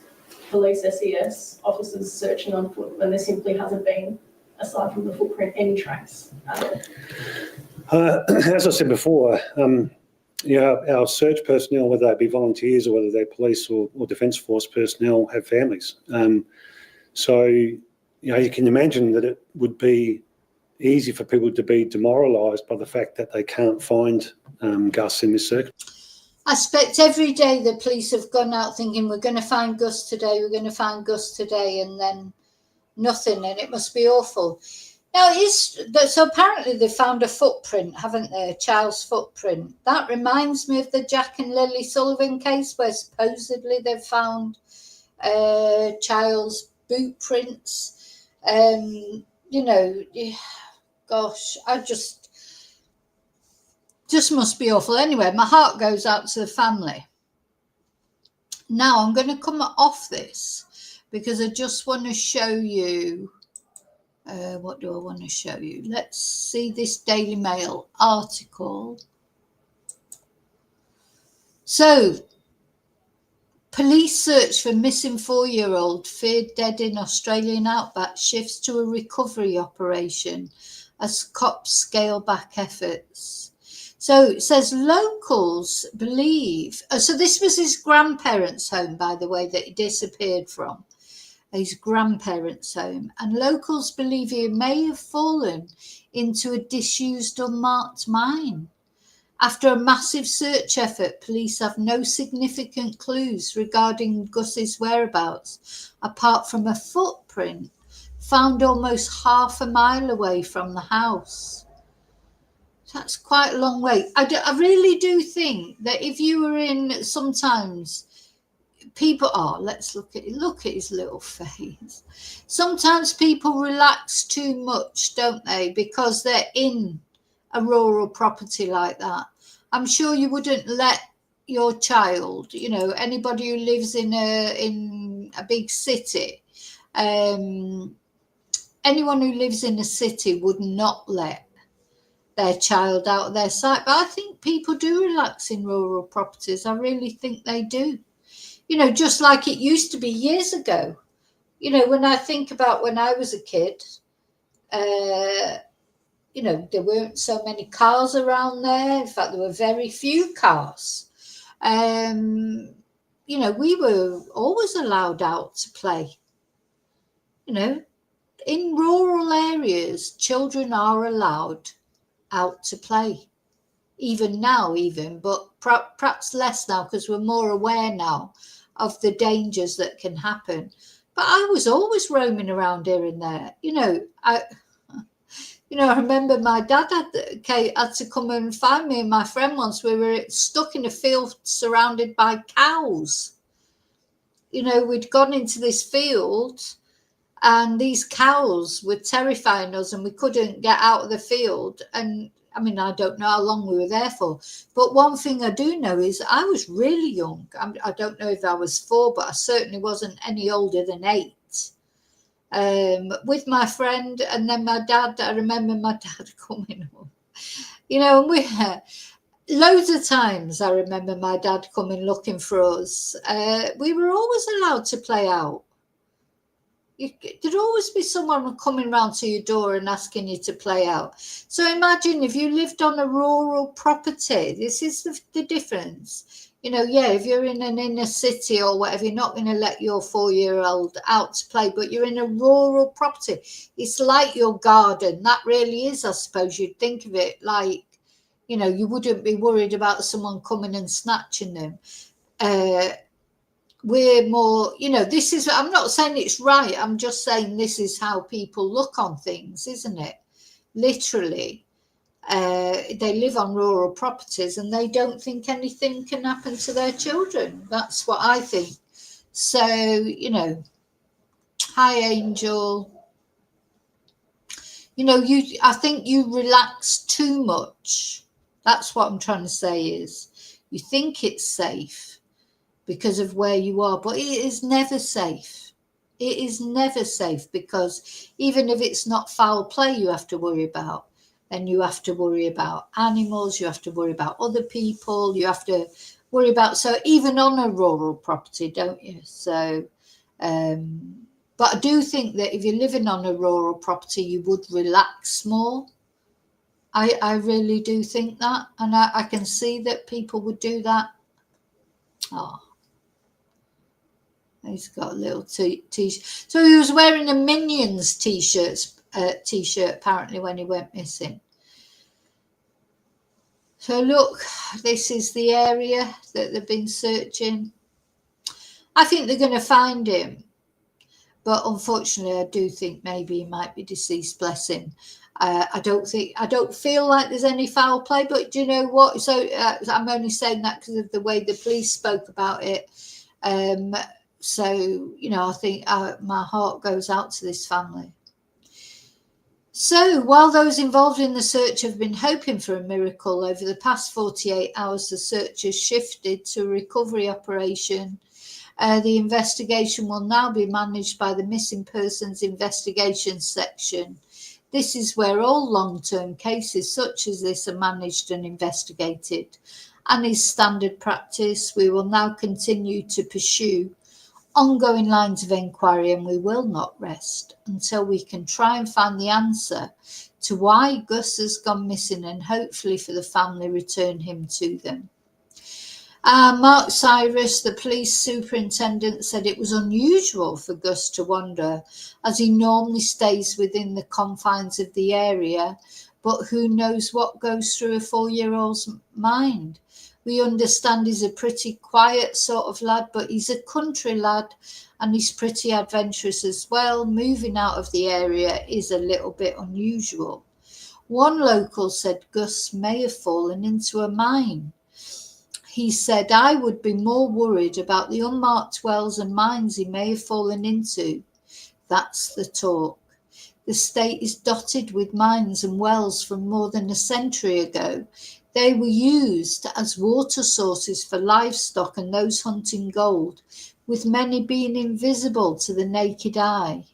police SES officers searching on foot when there simply hasn't been, aside from the footprint, any tracks at all? As I said before, you know, our search personnel, whether they be volunteers or whether they're police or Defence Force personnel, have families. So, you know, you can imagine that it would be easy for people to be demoralised by the fact that they can't find Gus in this circumstance. I expect every day the police have gone out thinking, we're going to find Gus today, we're going to find Gus today, and then nothing, and it must be awful. Now, so apparently they found a footprint, haven't they? A child's footprint. That reminds me of the Jack and Lilly Sullivan case, where supposedly they've found child's boot prints. You know, gosh, I just must be awful. Anyway, my heart goes out to the family. Now, I'm going to come off this because I just want to show you. What do I want to show you? Let's see this Daily Mail article. So, police search for missing 4-year-old feared dead in Australian outback shifts to a recovery operation as cops scale back efforts. So it says locals believe, so this was his grandparents' home, by the way, that he disappeared from. His grandparents' home, and locals believe he may have fallen into a disused unmarked mine. After a massive search effort, police have no significant clues regarding Gus's whereabouts, apart from a footprint found almost half a mile away from the house. That's quite a long way. I really do think that if you were in, sometimes people are, let's look at his little face. Sometimes people relax too much, don't they? Because they're in a rural property like that. I'm sure you wouldn't let your child, you know, anybody who lives in a big city, anyone who lives in a city would not let their child out of their sight. But I think people do relax in rural properties. I really think they do. You know, just like it used to be years ago. You know, when I think about when I was a kid, you know, there weren't so many cars around there. In fact, there were very few cars. You know, we were always allowed out to play. You know, in rural areas, children are allowed out to play. Even now, but perhaps less now because we're more aware now of the dangers that can happen. But I was always roaming around here and there. You know, I remember my dad had to come and find me and my friend once. We were stuck in a field surrounded by cows. You know, we'd gone into this field and these cows were terrifying us and we couldn't get out of the field. And I mean, I don't know how long we were there for, but one thing I do know is I was really young. I don't know if I was 4, but I certainly wasn't any older than 8. With my friend, and then my dad. I remember my dad coming home, you know, and we loads of times I remember my dad coming looking for us. We were always allowed to play out. There'd always be someone coming round to your door and asking you to play out. So imagine if you lived on a rural property. This is the difference. You know, yeah, if you're in an inner city or whatever, you're not going to let your 4-year-old out to play, but you're in a rural property. It's like your garden. That really is, I suppose you'd think of it like, you know, you wouldn't be worried about someone coming and snatching them. We're more, you know, this is, I'm not saying it's right. I'm just saying this is how people look on things, isn't it? Literally. They live on rural properties and they don't think anything can happen to their children. That's what I think. So, you know, hi, Angel. You know, I think you relax too much. That's what I'm trying to say is you think it's safe because of where you are, but it is never safe. It is never safe because even if it's not foul play you have to worry about, then you have to worry about animals, you have to worry about other people, you have to worry about, so even on a rural property, don't you? So, but I do think that if you're living on a rural property, you would relax more. I really do think that. And I can see that people would do that. Oh, he's got a little t-shirt. So he was wearing a Minions t-shirt apparently when he went missing. So look, this is the area that they've been searching. I think they're going to find him. But unfortunately, I do think maybe he might be deceased, bless him. I don't feel like there's any foul play, but do you know what? So I'm only saying that because of the way the police spoke about it. So, you know, I think my heart goes out to this family. So while those involved in the search have been hoping for a miracle, over the past 48 hours, the search has shifted to a recovery operation. The investigation will now be managed by the Missing Persons Investigation Section. This is where all long-term cases such as this are managed and investigated. And is standard practice. We will now continue to pursue ongoing lines of inquiry, and we will not rest until we can try and find the answer to why Gus has gone missing and hopefully for the family return him to them. Mark Cyrus, the police superintendent, said it was unusual for Gus to wander as he normally stays within the confines of the area, but who knows what goes through a 4-year-old's mind. We understand he's a pretty quiet sort of lad, but he's a country lad and he's pretty adventurous as well. Moving out of the area is a little bit unusual. One local said Gus may have fallen into a mine. He said, I would be more worried about the unmarked wells and mines he may have fallen into. That's the talk. The state is dotted with mines and wells from more than a century ago. They were used as water sources for livestock and those hunting gold, with many being invisible to the naked eye.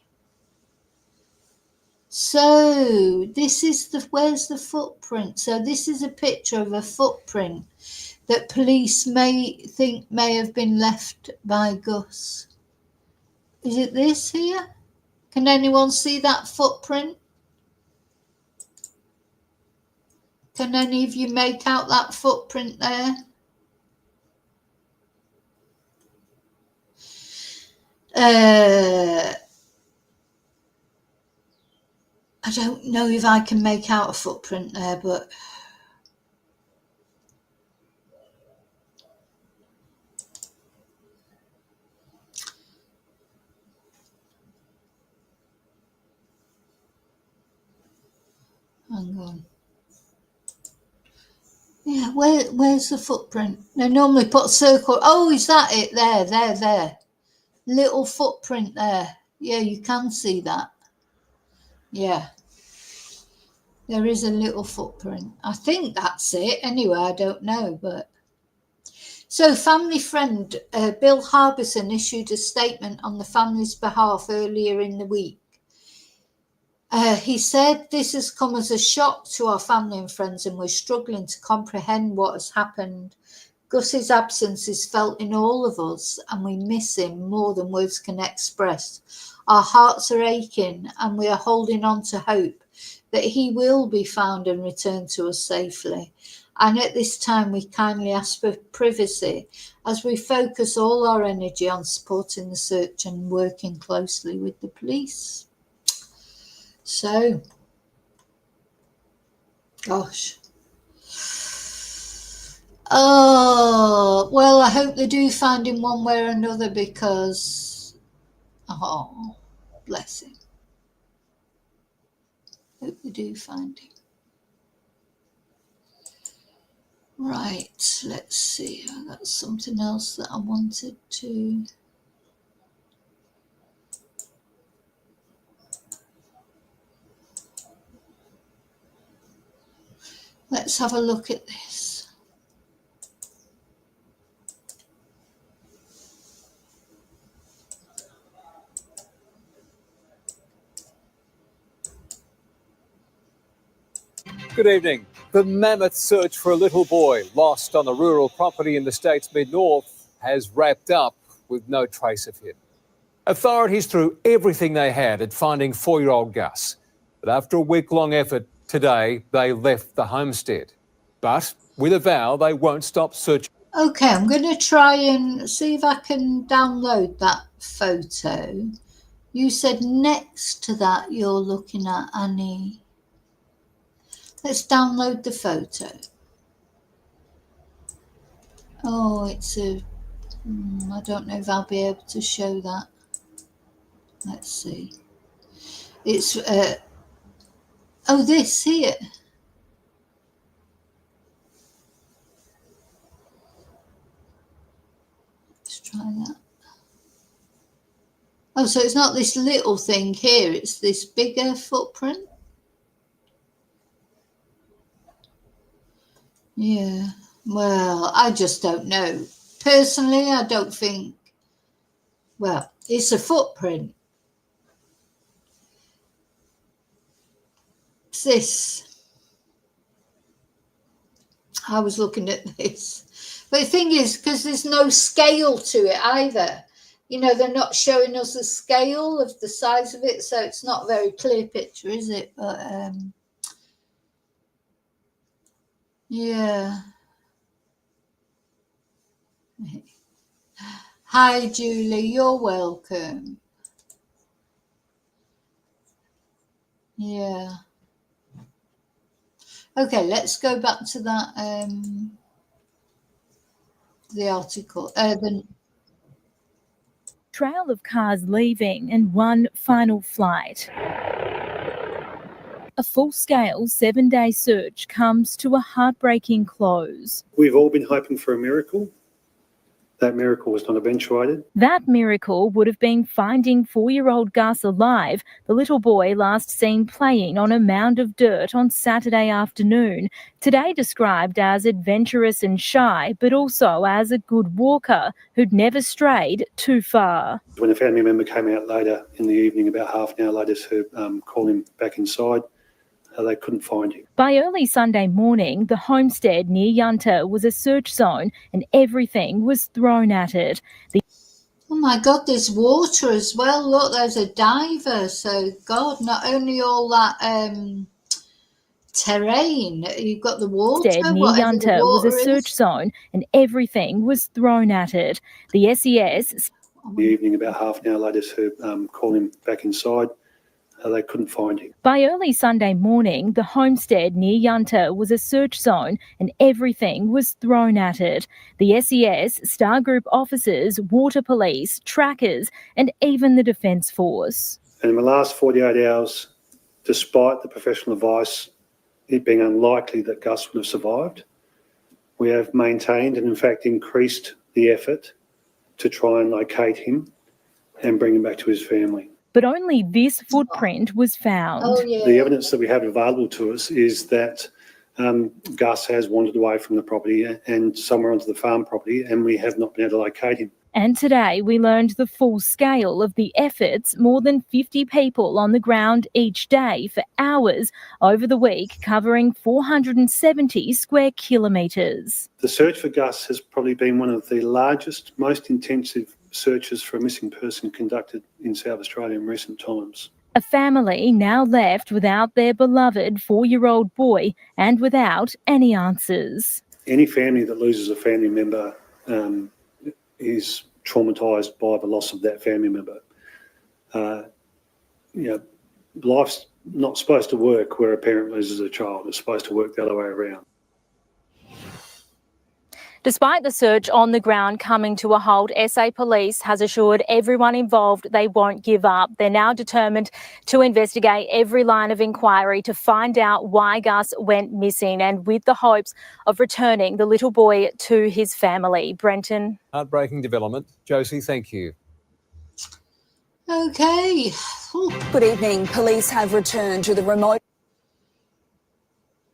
So this is where's the footprint? So this is a picture of a footprint that police may think may have been left by Gus. Is it this here? Can anyone see that footprint? Can any of you make out that footprint there? I don't know if I can make out a footprint there, but hang on. Yeah, where's the footprint? They normally put a circle. Oh, is that it? There. Little footprint there. Yeah, you can see that. Yeah. There is a little footprint. I think that's it. Anyway, I don't know, but. So family friend Bill Harbison issued a statement on the family's behalf earlier in the week. He said, "This has come as a shock to our family and friends, and we're struggling to comprehend what has happened. Gus's absence is felt in all of us, and we miss him more than words can express. Our hearts are aching, and we are holding on to hope that he will be found and returned to us safely. And at this time, we kindly ask for privacy as we focus all our energy on supporting the search and working closely with the police." So, gosh. Oh, well, I hope they do find him one way or another because, oh, bless him. Hope they do find him. Right, let's see. I got something else that I wanted to. Let's have a look at this. Good evening. The mammoth search for a little boy lost on a rural property in the state's mid-north has wrapped up with no trace of him. Authorities threw everything they had at finding 4-year-old Gus. But after a week-long effort today, they left the homestead. But with a vow, they won't stop searching. Okay, I'm going to try and see if I can download that photo. You said next to that you're looking at Annie. Let's download the photo. Oh, it's a... I don't know if I'll be able to show that. Let's see. It's... oh, this here. Let's try that. Oh, so it's not this little thing here. It's this bigger footprint. Yeah, well, I just don't know. Personally, I don't think, well, it's a footprint. It's this. I was looking at this. But the thing is, because there's no scale to it either. You know, they're not showing us the scale of the size of it, so it's not a very clear picture, is it? But, yeah. Hi, Julie. You're welcome. Yeah. Okay, let's go back to that. The article. The trail of cars leaving and one final flight. A full-scale 7-day search comes to a heartbreaking close. We've all been hoping for a miracle. That miracle was not eventuated. That miracle would have been finding 4-year-old Gus alive, the little boy last seen playing on a mound of dirt on Saturday afternoon, today described as adventurous and shy, but also as a good walker who'd never strayed too far. When a family member came out later in the evening, about half an hour later, to call him back inside, they couldn't find him. By early Sunday morning, the homestead near Yunta was a search zone and everything was thrown at it. Oh my God, there's water as well. Look, there's a diver. So, God, not only all that terrain, you've got the water. Near Yunta was a search zone and everything was thrown at it. The SES... The evening, about half an hour later, to call him back inside. They couldn't find him. By early Sunday morning, the homestead near Yunta was a search zone and everything was thrown at it. The SES, Star Group officers, water police, trackers and even the Defence Force. And in the last 48 hours, despite the professional advice, it being unlikely that Gus would have survived, we have maintained and in fact increased the effort to try and locate him and bring him back to his family. but only this footprint was found. Oh, yeah. The evidence that we have available to us is that Gus has wandered away from the property and somewhere onto the farm property, and we have not been able to locate him. And today we learned the full scale of the efforts, more than 50 people on the ground each day for hours over the week, covering 470 square kilometres. The search for Gus has probably been one of the largest, most intensive searches for a missing person conducted in South Australia in recent times. A family now left without their beloved 4-year-old boy and without any answers. Any family that loses a family member is traumatised by the loss of that family member. Life's not supposed to work where a parent loses a child. It's supposed to work the other way around. Despite the search on the ground coming to a halt, SA Police has assured everyone involved they won't give up. They're now determined to investigate every line of inquiry to find out why Gus went missing, and with the hopes of returning the little boy to his family. Brenton. Heartbreaking development. Josie, thank you. Okay. Ooh. Good evening. Police have returned to the remote.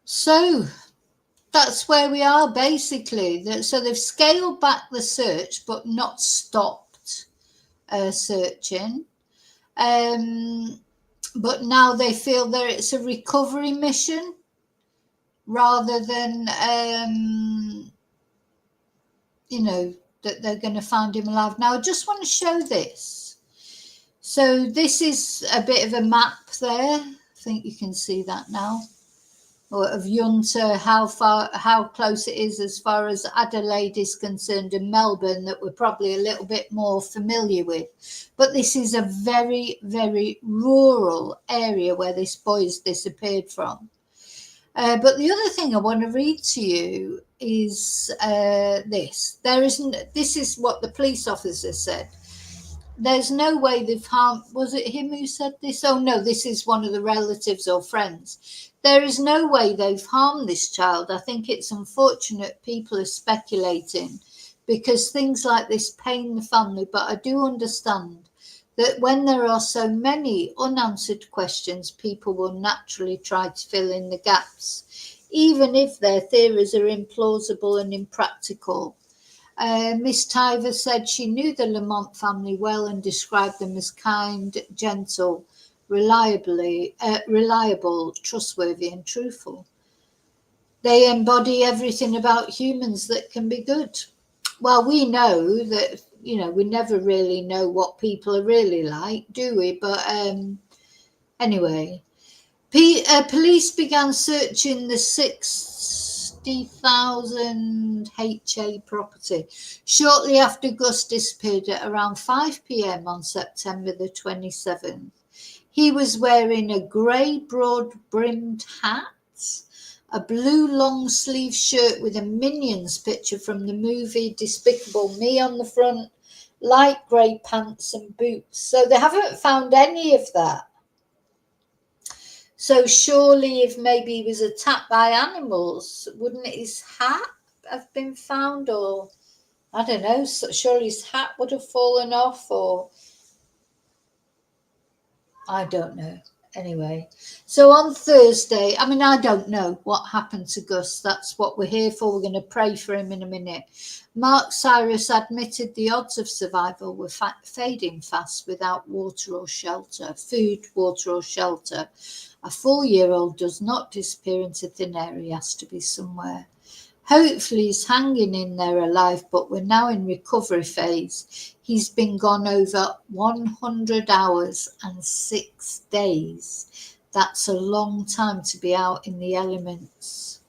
So that's where we are, basically. So they've scaled back the search but not stopped searching. But now they feel that it's a recovery mission rather than, that they're going to find him alive. Now, I just want to show this. So this is a bit of a map there. I think you can see that now. Of Yunta, how close it is as far as Adelaide is concerned, and Melbourne, that we're probably a little bit more familiar with. But this is a very, very rural area where this boy's disappeared from. But the other thing I want to read to you is this. This is what the police officer said. There's no way they've harmed. Was it him who said this? Oh, no, this is one of the relatives or friends. There is no way they've harmed this child. I think it's unfortunate people are speculating because things like this pain the family. But I do understand that when there are so many unanswered questions, people will naturally try to fill in the gaps, even if their theories are implausible and impractical. Miss Tyver said she knew the Lamont family well and described them as kind, gentle, reliable, trustworthy and truthful. They embody everything about humans that can be good. Well, we know that, we never really know what people are really like, do we? But anyway, police began searching the 60,000 HA property shortly after Gus disappeared at around 5 p.m. on September the 27th. He was wearing a grey broad-brimmed hat, a blue long-sleeve shirt with a Minions picture from the movie Despicable Me on the front, light grey pants and boots. So they haven't found any of that. So surely if maybe he was attacked by animals, wouldn't his hat have been found? Or, I don't know, surely his hat would have fallen off, or I don't know. Anyway, so on Thursday, I don't know what happened to Gus. That's what we're here for. We're going to pray for him in a minute. Mark Cyrus admitted the odds of survival were fading fast without water or shelter, food, water or shelter. A 4-year-old does not disappear into thin air. He has to be somewhere. Hopefully he's hanging in there alive, but we're now in recovery phase. He's been gone over 100 hours and 6 days. That's a long time to be out in the elements.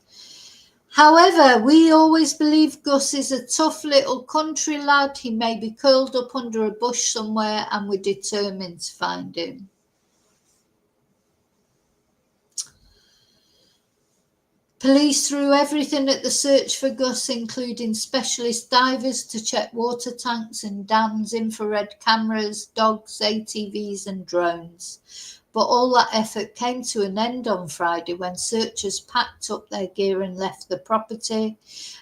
However, we always believe Gus is a tough little country lad. He may be curled up under a bush somewhere, and we're determined to find him. Police threw everything at the search for Gus, including specialist divers to check water tanks and dams, infrared cameras, dogs, ATVs and drones. But all that effort came to an end on Friday when searchers packed up their gear and left the property.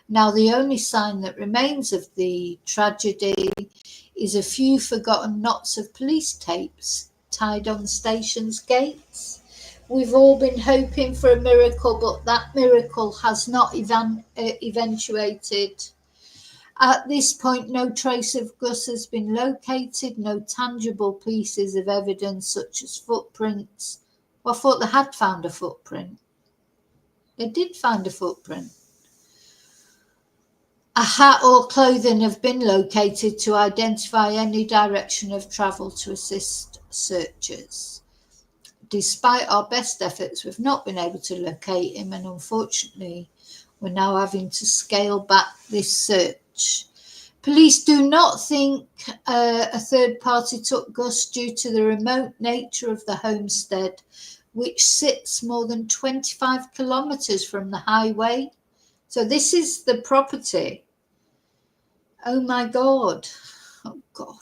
Now, the only sign that remains of the tragedy is a few forgotten knots of police tapes tied on the station's gates. We've all been hoping for a miracle, but that miracle has not eventuated. At this point, no trace of Gus has been located, no tangible pieces of evidence such as footprints. Well, I thought they had found a footprint. They did find a footprint. A hat or clothing have been located to identify any direction of travel to assist searchers. Despite our best efforts, we've not been able to locate him, and unfortunately, we're now having to scale back this search. Police do not think a third party took Gus due to the remote nature of the homestead, which sits more than 25 kilometres from the highway. So this is the property. Oh my God. Oh God.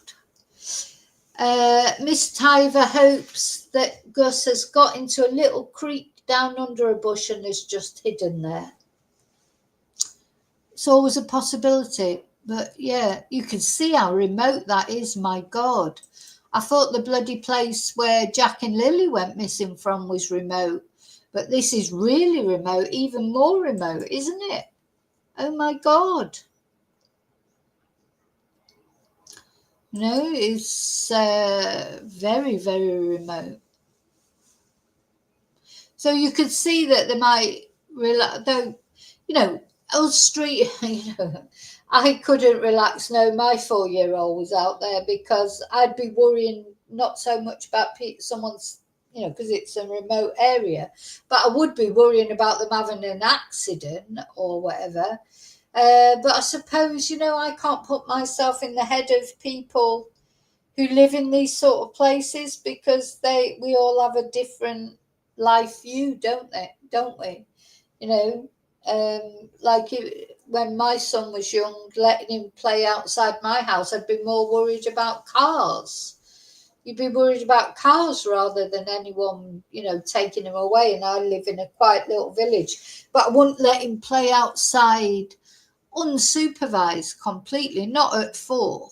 Miss Tyver hopes that Gus has got into a little creek down under a bush and is just hidden there. It's always a possibility. But yeah, you can see how remote that is, my God. I thought the bloody place where Jack and Lily went missing from was remote. But this is really remote, even more remote, isn't it? Oh my God. No, it's very, very remote. So you could see that they might, though, you know, Old Street, you know, I couldn't relax. No, my 4-year-old was out there because I'd be worrying not so much about someone's, you know, because it's a remote area, but I would be worrying about them having an accident or whatever. But I suppose, you know, I can't put myself in the head of people who live in these sort of places because we all have a different life view, don't we? You know, when my son was young, letting him play outside my house, I'd be more worried about cars. You'd be worried about cars rather than anyone, you know, taking him away. And I live in a quiet little village, but I wouldn't let him play outside unsupervised completely, not at 4.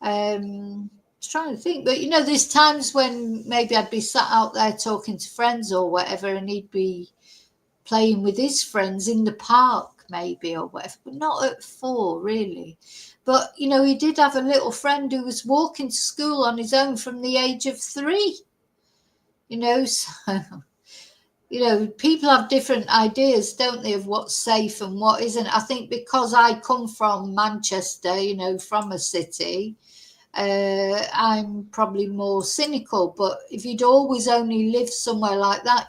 I was trying to think, but you know, there's times when maybe I'd be sat out there talking to friends or whatever, and he'd be playing with his friends in the park maybe or whatever, but not at 4 really. But you know, he did have a little friend who was walking to school on his own from the age of 3, you know. So you know, people have different ideas, don't they, of what's safe and what isn't. I think because I come from Manchester, you know, from a city, I'm probably more cynical. But if you'd always only lived somewhere like that,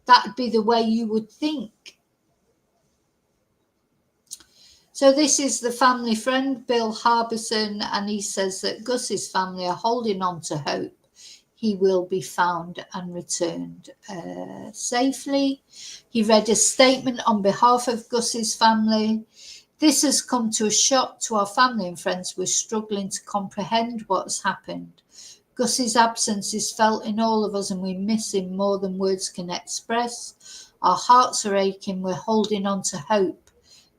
that'd be the way you would think. So this is the family friend, Bill Harbison, and he says that Gus's family are holding on to hope he will be found and returned safely. He read a statement on behalf of Gus's family. This has come to a shock to our family and friends. We're struggling to comprehend what's happened. Gus's absence is felt in all of us and we miss him more than words can express. Our hearts are aching. We're holding on to hope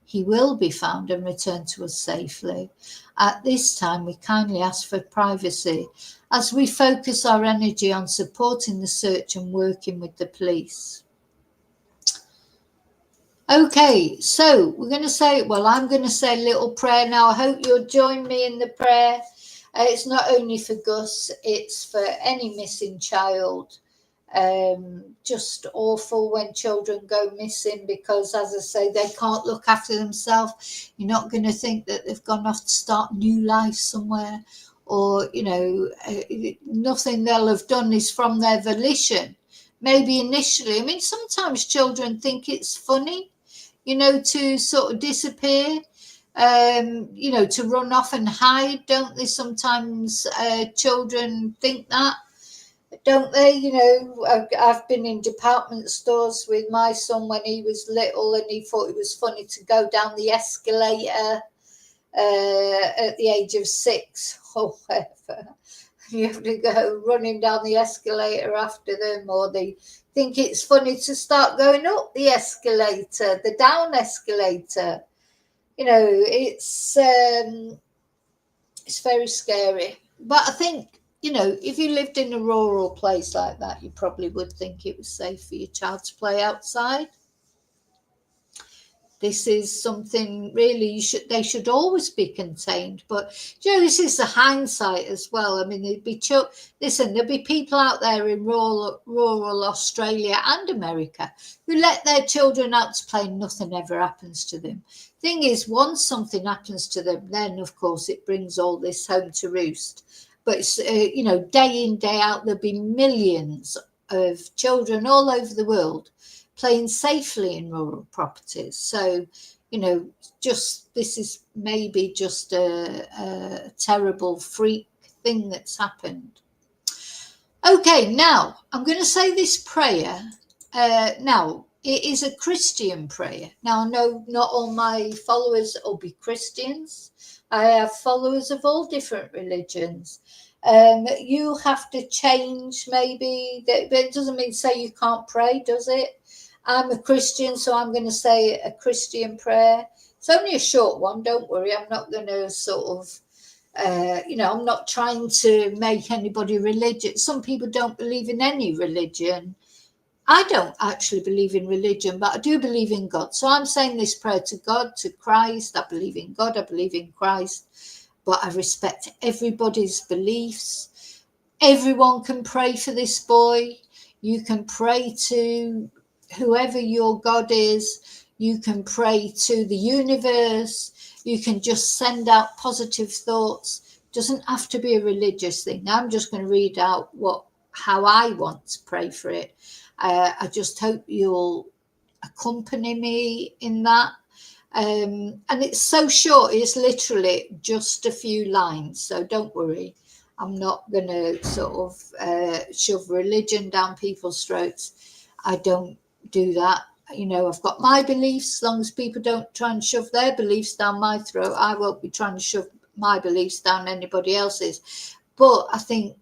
he will be found and returned to us safely. At this time, we kindly ask for privacy as we focus our energy on supporting the search and working with the police. Okay, so we're going to say, well, I'm going to say a little prayer now. I hope you'll join me in the prayer. It's not only for Gus, it's for any missing child. Just awful when children go missing because, as I say, they can't look after themselves. You're not going to think that they've gone off to start new life somewhere, or, you know, nothing they'll have done is from their volition. Maybe initially, I mean, sometimes children think it's funny, you know, to sort of disappear, you know, to run off and hide, don't they? Sometimes children think that, don't they? You know, I've been in department stores with my son when he was little and he thought it was funny to go down the escalator at the age of 6 or whatever. You have to go running down the escalator after them, or they think it's funny to start going up the escalator, the down escalator. You know, it's very scary. But I think you know, if you lived in a rural place like that, you probably would think it was safe for your child to play outside. This is something really they should always be contained. But you know, this is the hindsight as well. I mean, there'd be people out there in rural Australia and America who let their children out to play and nothing ever happens to them. Thing is, once something happens to them, then of course it brings all this home to roost. But it's, you know, day in, day out, there'll be millions of children all over the world playing safely in rural properties. So, you know, this is maybe just a terrible freak thing that's happened. Okay, now I'm going to say this prayer. Now, it is a Christian prayer. Now, I know not all my followers will be Christians. I have followers of all different religions. You have to change maybe, but it doesn't mean say you can't pray, does it? I'm a Christian, so I'm going to say a Christian prayer. It's only a short one, don't worry. I'm not going to sort of, you know, I'm not trying to make anybody religious. Some people don't believe in any religion. I don't actually believe in religion, but I do believe in God. So I'm saying this prayer to God, to Christ. I believe in God, I believe in Christ, but I respect everybody's beliefs. Everyone can pray for this boy. You can pray to whoever your God is. You can pray to the universe. You can just send out positive thoughts. It doesn't have to be a religious thing. I'm just going to read out how I want to pray for it. I just hope you'll accompany me in that. And it's so short, it's literally just a few lines. So don't worry. I'm not going to sort of shove religion down people's throats. I don't do that. You know, I've got my beliefs. As long as people don't try and shove their beliefs down my throat, I won't be trying to shove my beliefs down anybody else's. But I think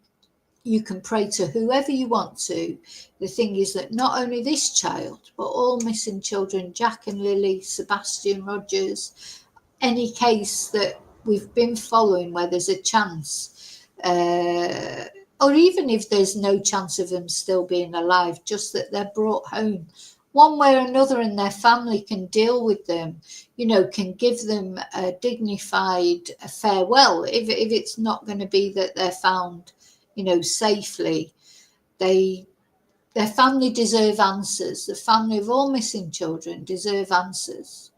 you can pray to whoever you want to. The thing is that not only this child, but all missing children, Jack and Lily, Sebastian, Rogers, any case that we've been following where there's a chance, or even if there's no chance of them still being alive, just that they're brought home one way or another and their family can deal with them, you know, can give them a dignified farewell. If it's not going to be that they're found, you know, safely, their family deserve answers. The family of all missing children deserve answers.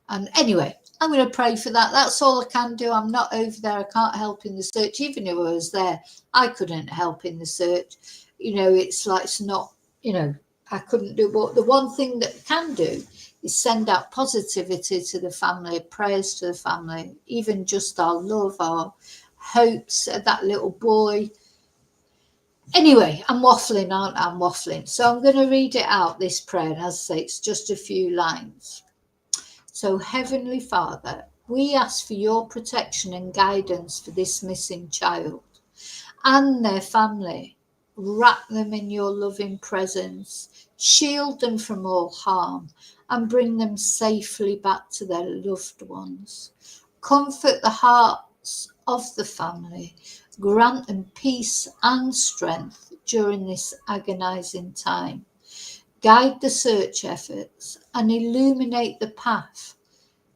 And anyway, I'm going to pray for that. That's all I can do. I'm not over there. I can't help in the search. Even if I was there, I couldn't help in the search. You know, it's not, you know, I couldn't do. But the one thing that I can do is send out positivity to the family, prayers to the family, even just our love, our hopes of that little boy. Anyway, I'm waffling, aren't I? I'm waffling. So I'm going to read it out, this prayer. And as I say, it's just a few lines. So, Heavenly Father, we ask for your protection and guidance for this missing child and their family. Wrap them in your loving presence, shield them from all harm, and bring them safely back to their loved ones. Comfort the hearts of the family. Grant them peace and strength during this agonizing time. Guide the search efforts and illuminate the path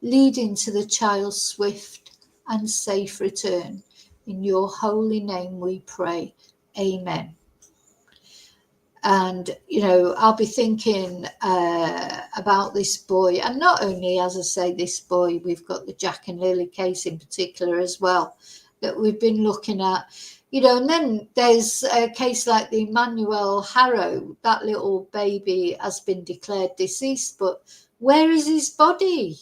leading to the child's swift and safe return. In your holy name we pray. Amen. And, you know, I'll be thinking about this boy. And not only, as I say, this boy, we've got the Jack and Lily case in particular as well that we've been looking at. You know, and then there's a case like the Emmanuel Harrow. That little baby has been declared deceased, but where is his body?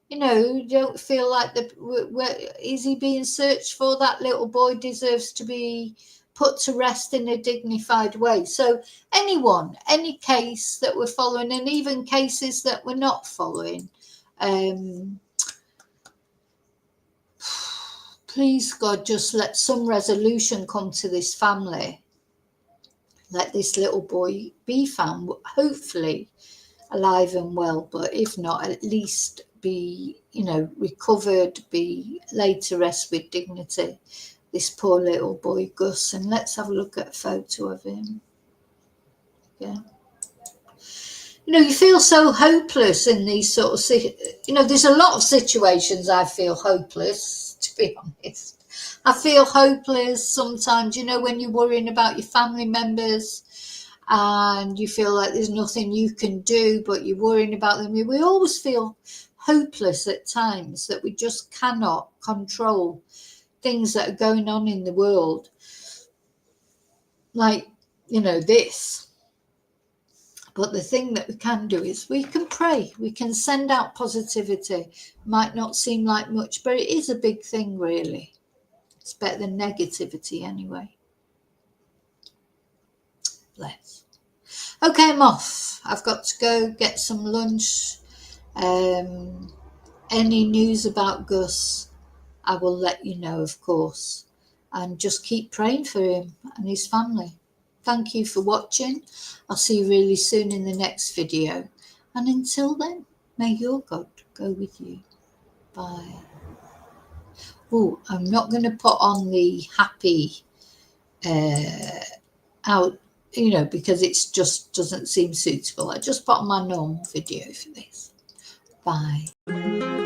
You know, you don't feel like where is he being searched for? That little boy deserves to be put to rest in a dignified way. So anyone, any case that we're following, and even cases that we're not following, please, God, just let some resolution come to this family. Let this little boy be found, hopefully alive and well, but if not, at least be, you know, recovered, be laid to rest with dignity. this poor little boy Gus, and let's have a look at a photo of him. Yeah. You know, you feel so hopeless in these sort of, you know, there's a lot of situations I feel hopeless, to be honest. I feel hopeless sometimes, you know, when you're worrying about your family members and you feel like there's nothing you can do, but you're worrying about them. We always feel hopeless at times, that we just cannot control things that are going on in the world. Like, you know, this. But the thing that we can do is we can pray. We can send out positivity. Might not seem like much, but it is a big thing, really. It's better than negativity anyway. Bless. Okay, I'm off. I've got to go get some lunch. Any news about Gus, I will let you know, of course. And just keep praying for him and his family. Thank you for watching. I'll see you really soon in the next video. And until then, may your God go with you. Bye. Oh, I'm not going to put on the happy out, you know, because it just doesn't seem suitable. I just put on my normal video for this. Bye.